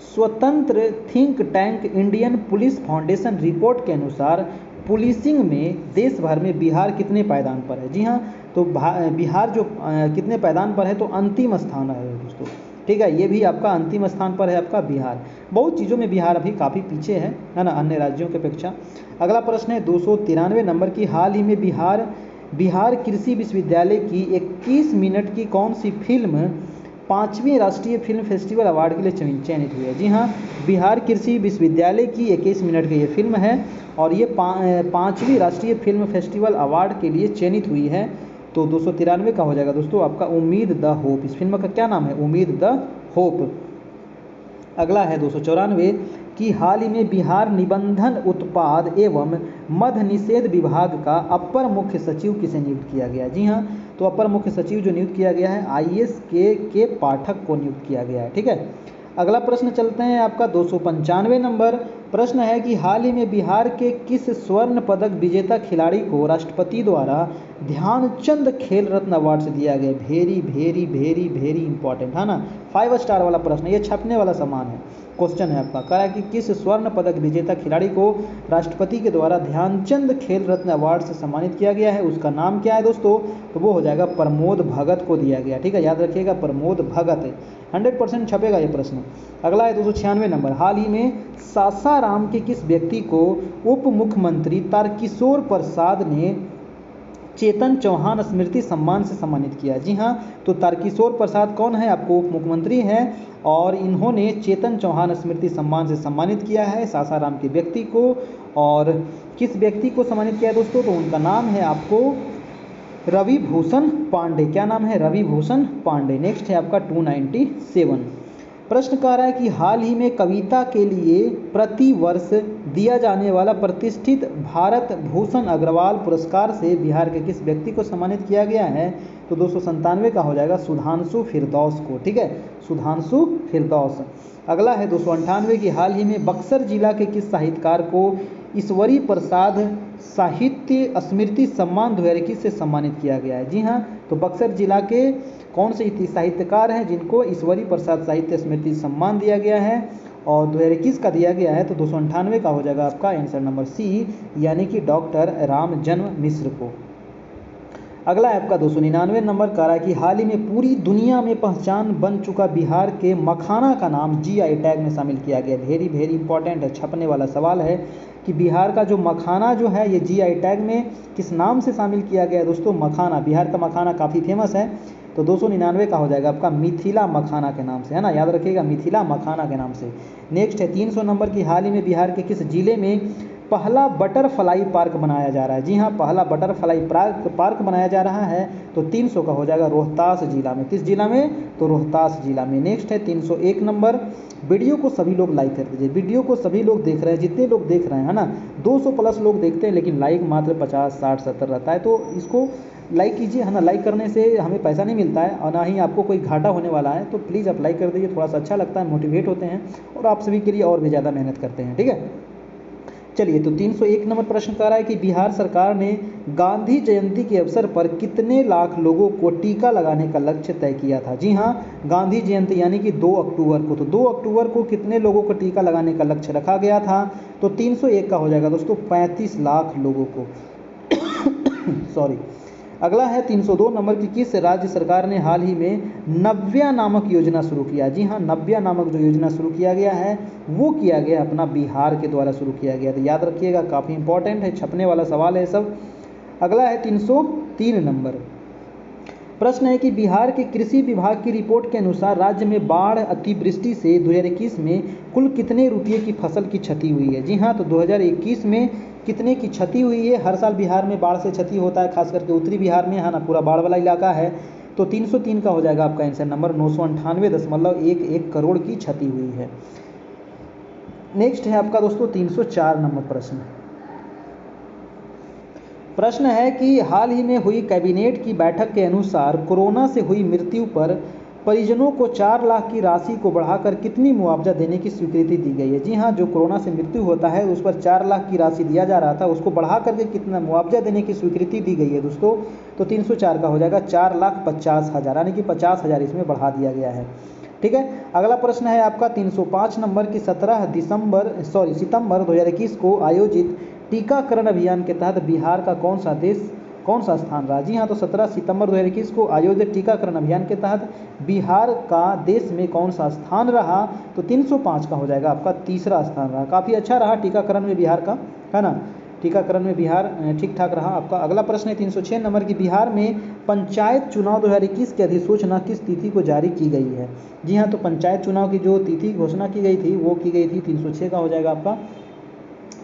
स्वतंत्र think tank Indian police foundation report के अनुसार पुलिसिंग में देश भर में बिहार कितने पायदान पर है? जी हाँ, तो बिहार जो कितने पायदान पर है? तो अंतिम स्थान है दोस्तों। ठीक है, ये भी आपका अंतिम स्थान पर है आपका बिहार। बहुत चीज़ों में बिहार अभी काफ़ी पीछे है ना, अन्य राज्यों की अपेक्षा। अगला प्रश्न है 293 नंबर की हाल ही में बिहार बिहार कृषि विश्वविद्यालय की 21 मिनट की कौन सी फिल्म 5वीं राष्ट्रीय फिल्म फेस्टिवल अवार्ड के लिए चयनित हुई है? जी हाँ, बिहार कृषि विश्वविद्यालय की 21 मिनट की ये फिल्म है और ये 5वीं राष्ट्रीय फिल्म फेस्टिवल अवार्ड के लिए चयनित हुई है। तो 293 का हो जाएगा दोस्तों आपका उम्मीद द होप। इस फिल्म का क्या नाम है? उम्मीद द होप। अगला है 294 कि हाल ही में बिहार निबंधन उत्पाद एवं मद्य निषेध विभाग का अपर मुख्य सचिव किसे नियुक्त किया गया? जी हाँ, तो अपर मुख्य सचिव जो नियुक्त किया गया है IAS के पाठक को नियुक्त किया गया है। ठीक है, अगला प्रश्न चलते हैं आपका 295 नंबर। प्रश्न है कि हाल ही में बिहार के किस स्वर्ण पदक विजेता खिलाड़ी को राष्ट्रपति द्वारा ध्यानचंद खेल रत्न अवार्ड से दिया गया? Very very very very important है ना, 5 स्टार वाला प्रश्न, ये छपने वाला सामान है। क्वेश्चन है आपका, कहा है कि किस स्वर्ण पदक विजेता खिलाड़ी को राष्ट्रपति के द्वारा ध्यानचंद खेल रत्न अवार्ड से सम्मानित किया गया है? उसका नाम क्या है दोस्तों? तो वो हो जाएगा प्रमोद भगत को दिया गया। ठीक है, याद रखिएगा प्रमोद भगत, 100% छपेगा ये प्रश्न। अगला है 296 नंबर। हाल ही में सासाराम के किस व्यक्ति को उप मुख्यमंत्री तारकिशोर प्रसाद ने चेतन चौहान स्मृति सम्मान से सम्मानित किया? जी हाँ, तो तारकिशोर प्रसाद कौन है? आपको उप मुख्यमंत्री हैं और इन्होंने चेतन चौहान स्मृति सम्मान से सम्मानित किया है सासाराम के व्यक्ति को। और किस व्यक्ति को सम्मानित किया है दोस्तों? तो उनका नाम है आपको रवि भूषण पांडे। क्या नाम है? रवि भूषण पांडे। नेक्स्ट है आपका 297। प्रश्न कह रहा है कि हाल ही में कविता के लिए प्रति वर्ष दिया जाने वाला प्रतिष्ठित भारत भूषण अग्रवाल पुरस्कार से बिहार के किस व्यक्ति को सम्मानित किया गया है? तो 297 का हो जाएगा सुधांशु फिरदौस को। ठीक है, सुधांशु फिरदौस। अगला है 298 की हाल ही में बक्सर जिला के किस साहित्यकार को ईश्वरी प्रसाद साहित्य स्मृति सम्मान 2021 से सम्मानित किया गया है? जी हाँ, तो बक्सर जिला के कौन से साहित्यकार हैं जिनको ईश्वरी प्रसाद साहित्य स्मृति सम्मान दिया गया है और 2021 का दिया गया है? तो 298 का हो जाएगा आपका आंसर नंबर सी, यानी कि डॉक्टर राम जन्म मिश्र को। अगला है आपका 299 नंबर। कह रहा है कि हाल ही में पूरी दुनिया में पहचान बन चुका बिहार के मखाना का नाम GI टैग में शामिल किया गया। वेरी वेरी इंपॉर्टेंट है, छपने वाला सवाल है कि बिहार का जो मखाना जो है ये GI टैग में किस नाम से शामिल किया गया है? दोस्तों मखाना, बिहार का मखाना काफ़ी फेमस है। तो 299 का हो जाएगा आपका मिथिला मखाना के नाम से, है ना, याद रखिएगा मिथिला मखाना के नाम से। नेक्स्ट है 300 नंबर की हाल ही में बिहार के किस जिले में पहला बटरफ्लाई पार्क बनाया जा रहा है? जी हाँ, पहला बटरफ्लाई पार्क बनाया जा रहा है। तो 300 का हो जाएगा रोहतास जिला में। किस जिला में? तो रोहतास जिला में। नेक्स्ट है 301 नंबर। वीडियो को सभी लोग लाइक कर दीजिए, वीडियो को सभी लोग देख रहे हैं, जितने लोग देख रहे हैं, है ना, 200 प्लस लोग देखते हैं लेकिन लाइक मात्र 50, 60, 70 रहता है। तो इसको लाइक कीजिए, है ना, लाइक करने से हमें पैसा नहीं मिलता है और ना ही आपको कोई घाटा होने वाला है। तो प्लीज़ आप लाइक कर दीजिए, थोड़ा सा अच्छा लगता है, मोटिवेट होते हैं और आप सभी के लिए और भी ज़्यादा मेहनत करते हैं। ठीक है, चलिए, तो 301 नंबर प्रश्न कह रहा है कि बिहार सरकार ने गांधी जयंती के अवसर पर कितने लाख लोगों को टीका लगाने का लक्ष्य तय किया था? जी हाँ, गांधी जयंती यानी कि 2 अक्टूबर को। तो 2 अक्टूबर को कितने लोगों को टीका लगाने का लक्ष्य रखा गया था? तो 301 का हो जाएगा दोस्तों 35 लाख लोगों को। सॉरी। अगला है 302 नंबर की किस राज्य सरकार ने हाल ही में नव्या नामक योजना शुरू किया? जी हाँ, नव्या नामक जो योजना शुरू किया गया है वो किया गया अपना बिहार के द्वारा शुरू किया गया। तो याद रखिएगा, काफ़ी इंपॉर्टेंट है, छपने वाला सवाल है सब। अगला है 303 नंबर। प्रश्न है कि बिहार के कृषि विभाग की रिपोर्ट के अनुसार राज्य में बाढ़ अतिवृष्टि से 2021 में कुल कितने रुपये की फसल की क्षति हुई है? जी हाँ, तो 2021 में कितने की क्षति हुई है? हर साल बिहार में बाढ़ से क्षति होता है, खास करके उत्तरी बिहार में, है ना, पूरा बाढ़ वाला इलाका है। तो 303 का हो जाएगा आपका आंसर नंबर 998.11 करोड़ की क्षति हुई है। नेक्स्ट है आपका दोस्तों 304 नंबर प्रश्न। प्रश्न है कि हाल ही में हुई कैबिनेट की बैठक के अनुसार कोरोना से हुई मृत्यु पर परिजनों को 4 लाख की राशि को बढ़ाकर कितनी मुआवजा देने की स्वीकृति दी गई है? जी हाँ, जो कोरोना से मृत्यु होता है उस पर 4 लाख की राशि दिया जा रहा था, उसको बढ़ा करके कितना मुआवजा देने की स्वीकृति दी गई है दोस्तों? तो 304 का हो जाएगा 4,50,000, यानी कि 50,000 इसमें बढ़ा दिया गया है। ठीक है, अगला प्रश्न है आपका 305 नंबर की 17 सितंबर 2021 को आयोजित टीकाकरण अभियान के तहत बिहार का कौन सा स्थान रहा? जी हाँ, तो 17 सितंबर 2021 को आयोजित टीकाकरण अभियान के तहत बिहार का देश में कौन सा स्थान रहा? तो 305 का हो जाएगा आपका तीसरा स्थान रहा। काफ़ी अच्छा रहा टीकाकरण में बिहार का, है ना। टीकाकरण में बिहार ठीक ठाक रहा आपका। अगला प्रश्न है 306 नंबर की, बिहार में पंचायत चुनाव 2021 की अधिसूचना किस तिथि को जारी की गई है? जी हाँ, तो पंचायत चुनाव की जो तिथि घोषणा की गई थी वो की गई थी 306 का हो जाएगा आपका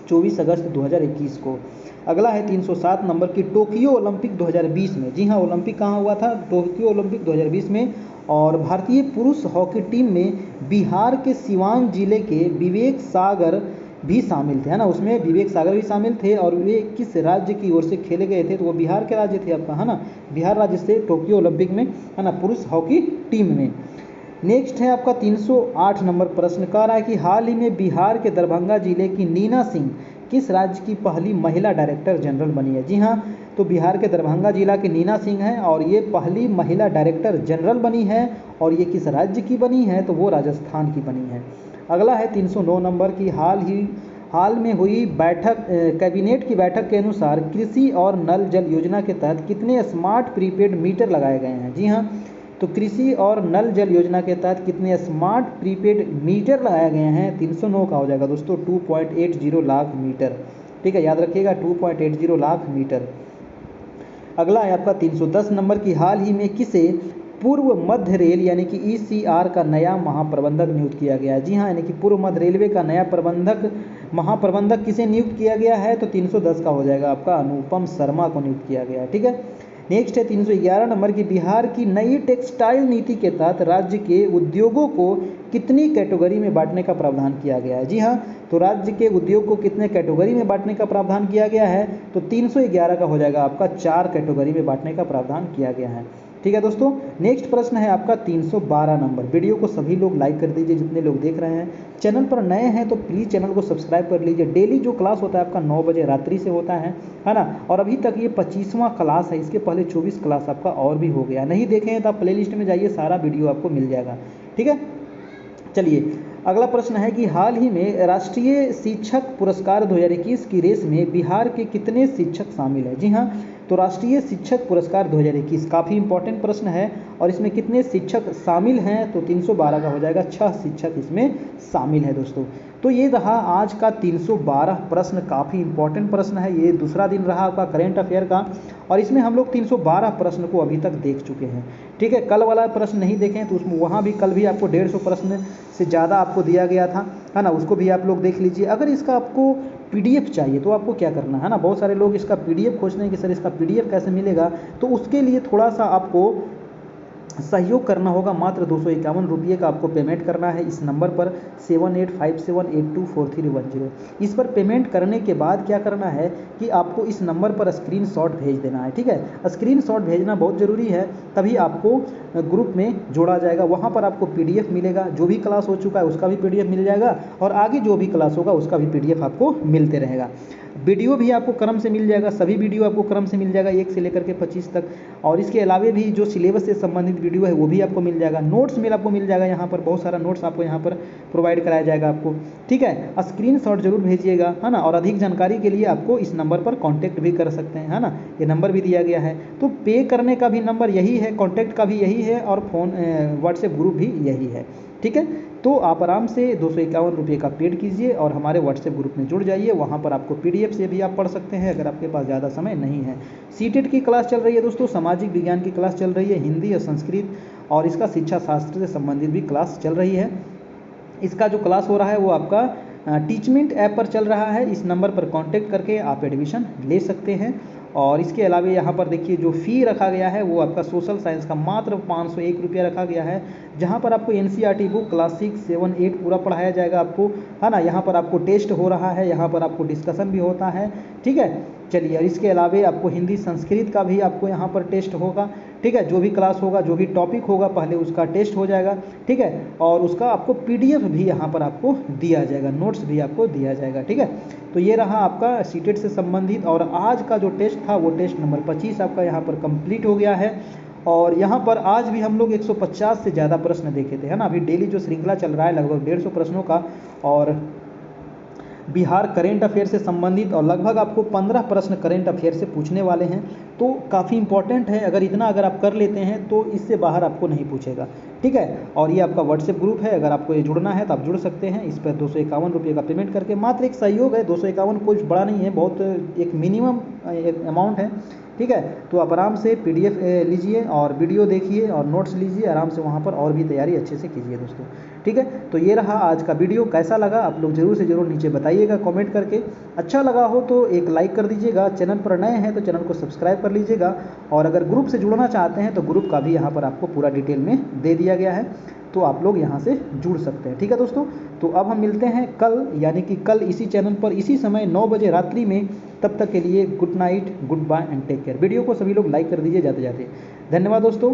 24 अगस्त 2021 को। अगला है 307 नंबर की, टोक्यो ओलंपिक 2020 में, जी हाँ ओलंपिक कहाँ हुआ था? टोक्यो ओलंपिक 2020 में। और भारतीय पुरुष हॉकी टीम में बिहार के सिवान जिले के विवेक सागर भी शामिल थे, है ना, उसमें विवेक सागर भी शामिल थे। और वे किस राज्य की ओर से खेले गए थे? तो वो बिहार के राज्य थे आपका, है ना, बिहार राज्य से टोक्यो ओलंपिक में, है ना, पुरुष हॉकी टीम में। नेक्स्ट है आपका 308 नंबर प्रश्न, कह रहा है कि हाल ही में बिहार के दरभंगा जिले की नीना सिंह किस राज्य की पहली महिला डायरेक्टर जनरल बनी है? जी हाँ, तो बिहार के दरभंगा जिला की नीना सिंह हैं और ये पहली महिला डायरेक्टर जनरल बनी है। और ये किस राज्य की बनी है? तो वो राजस्थान की बनी है। अगला है 309 नंबर की, हाल में हुई बैठक कैबिनेट की बैठक के अनुसार कृषि और नल जल योजना के तहत कितने स्मार्ट प्रीपेड मीटर लगाए गए हैं? जी हाँ, तो कृषि और नल जल योजना के तहत कितने स्मार्ट प्रीपेड मीटर लगाए गए हैं? 309 का हो जाएगा दोस्तों 2.80 लाख मीटर। ठीक है, याद रखिएगा 2.80 लाख मीटर। अगला है आपका 310 नंबर की, हाल ही में किसे पूर्व मध्य रेल यानी कि ECR का नया महाप्रबंधक नियुक्त किया गया है? जी हाँ, यानी कि पूर्व मध्य रेलवे का नया महाप्रबंधक किसे नियुक्त किया गया है? तो 310 का हो जाएगा आपका अनुपम शर्मा को नियुक्त किया गया है। ठीक है, नेक्स्ट है 311 नंबर की, बिहार की नई टेक्सटाइल नीति के तहत राज्य के उद्योगों को कितनी कैटेगरी में बांटने का प्रावधान किया गया है? जी हाँ, तो राज्य के उद्योग को कितने कैटेगरी में बांटने का प्रावधान किया गया है? तो 311 का हो जाएगा आपका 4 कैटेगरी में बांटने का प्रावधान किया गया है। ठीक है दोस्तों, नेक्स्ट प्रश्न है आपका 312 नंबर। वीडियो को सभी लोग लाइक कर दीजिए जितने लोग देख रहे हैं। चैनल पर नए हैं तो प्लीज़ चैनल को सब्सक्राइब कर लीजिए। डेली जो क्लास होता है आपका 9 बजे रात्रि से होता है ना, और अभी तक ये 25वां क्लास है, इसके पहले 24 क्लास आपका और भी हो गया। नहीं देखे हैं तो आप प्लेलिस्ट में जाइए, सारा वीडियो आपको मिल जाएगा। ठीक है, चलिए अगला प्रश्न है कि हाल ही में राष्ट्रीय शिक्षक पुरस्कार 2021 की रेस में बिहार के कितने शिक्षक शामिल हैं? जी हाँ, तो राष्ट्रीय शिक्षक पुरस्कार 2021 काफ़ी इंपॉर्टेंट प्रश्न है और इसमें कितने शिक्षक शामिल हैं? तो 312 का हो जाएगा, 6 शिक्षक इसमें शामिल है दोस्तों। तो ये रहा आज का 312 प्रश्न, काफ़ी इंपॉर्टेंट प्रश्न है। ये दूसरा दिन रहा आपका करेंट अफेयर का और इसमें हम लोग 312 प्रश्न को अभी तक देख चुके हैं। ठीक है, कल वाला प्रश्न नहीं देखें तो उसमें वहाँ भी कल भी आपको 150 प्रश्न से ज़्यादा आपको दिया गया था, है ना, उसको भी आप लोग देख लीजिए। अगर इसका आपको PDF चाहिए तो आपको क्या करना है ना, बहुत सारे लोग इसका PDF खोजते हैं कि सर इसका PDF कैसे मिलेगा, तो उसके लिए थोड़ा सा आपको सहयोग करना होगा। मात्र 251 रुपये का आपको पेमेंट करना है इस नंबर पर 7857824310। इस पर पेमेंट करने के बाद क्या करना है कि आपको इस नंबर पर स्क्रीनशॉट भेज देना है। ठीक है, स्क्रीनशॉट भेजना बहुत ज़रूरी है, तभी आपको ग्रुप में जोड़ा जाएगा। वहाँ पर आपको PDF मिलेगा, जो भी क्लास हो चुका है उसका भी PDF मिल जाएगा और आगे जो भी क्लास होगा उसका भी PDF आपको मिलते रहेगा। वीडियो भी आपको क्रम से मिल जाएगा, सभी वीडियो आपको क्रम से मिल जाएगा 1 से लेकर के 25 तक। और इसके अलावा भी जो सिलेबस से संबंधित वीडियो है वो भी आपको मिल जाएगा। नोट्स में आपको मिल जाएगा, यहाँ पर बहुत सारा नोट्स आपको यहाँ पर प्रोवाइड कराया जाएगा आपको। ठीक है, स्क्रीनशॉट जरूर भेजिएगा, है ना, और अधिक जानकारी के लिए आपको इस नंबर पर कॉन्टैक्ट भी कर सकते हैं, है ना, ये नंबर भी दिया गया है। तो पे करने का भी नंबर यही है, कॉन्टैक्ट का भी यही है और फ़ोन व्हाट्सएप ग्रुप भी यही है। ठीक है, तो आप आराम से 251 रुपये का पेड कीजिए और हमारे व्हाट्सएप ग्रुप में जुड़ जाइए। वहाँ पर आपको PDF से भी आप पढ़ सकते हैं अगर आपके पास ज़्यादा समय नहीं है। CTET की क्लास चल रही है दोस्तों, सामाजिक विज्ञान की क्लास चल रही है, हिंदी और संस्कृत और इसका शिक्षा शास्त्र से संबंधित भी क्लास चल रही है। इसका जो क्लास हो रहा है वो आपका टीचमेंट ऐप पर चल रहा है। इस नंबर पर कांटेक्ट करके आप एडमिशन ले सकते हैं। और इसके अलावा यहाँ पर देखिए जो फ़ी रखा गया है वो आपका सोशल साइंस का मात्र 501 रुपया रखा गया है, जहाँ पर आपको NCERT बुक क्लास 6, 7, 8 पूरा पढ़ाया जाएगा आपको, है ना। यहाँ पर आपको टेस्ट हो रहा है, यहाँ पर आपको डिस्कशन भी होता है। ठीक है, चलिए, और इसके अलावा आपको हिंदी संस्कृत का भी आपको यहाँ पर टेस्ट होगा। ठीक है, जो भी क्लास होगा, जो भी टॉपिक होगा, पहले उसका टेस्ट हो जाएगा। ठीक है, और उसका आपको PDF भी यहाँ पर आपको दिया जाएगा, नोट्स भी आपको दिया जाएगा। ठीक है, तो ये रहा आपका CTET से संबंधित। और आज का जो टेस्ट था वो टेस्ट नंबर 25 आपका यहाँ पर कंप्लीट हो गया है। और यहाँ पर आज भी हम लोग 150 से ज़्यादा प्रश्न देखे थे, है ना। अभी डेली जो श्रृंखला चल रहा है लगभग 150 प्रश्नों का, और बिहार करेंट अफेयर से संबंधित, और लगभग आपको 15 प्रश्न करेंट अफेयर से पूछने वाले हैं। तो काफ़ी इंपॉर्टेंट है, अगर आप कर लेते हैं तो इससे बाहर आपको नहीं पूछेगा, ठीक है। और ये आपका व्हाट्सएप ग्रुप है, अगर आपको ये जुड़ना है तो आप जुड़ सकते हैं। इस पर 251 रुपये का पेमेंट करके, मात्र एक सहयोग है, 251 कुछ बड़ा नहीं है, बहुत एक मिनिमम एक अमाउंट है, ठीक है। तो आप आराम से PDF लीजिए और वीडियो देखिए और नोट्स लीजिए आराम से वहाँ पर, और भी तैयारी अच्छे से कीजिए दोस्तों, ठीक है। तो ये रहा आज का वीडियो, कैसा लगा आप लोग जरूर से जरूर नीचे बताइएगा कमेंट करके। अच्छा लगा हो तो एक लाइक कर दीजिएगा, चैनल पर नए हैं तो चैनल को सब्सक्राइब कर लीजिएगा, और अगर ग्रुप से जुड़ना चाहते हैं तो ग्रुप का भी यहाँ पर आपको पूरा डिटेल में दे दिया गया है, तो आप लोग यहाँ से जुड़ सकते हैं, ठीक है दोस्तों। तो अब हम मिलते हैं कल, यानी कि कल इसी चैनल पर इसी समय 9 बजे रात्रि में। तब तक के लिए good night, good bye and take care. Video को सभी लोग लाइक कर दीजिए जाते जाते। धन्यवाद दोस्तों।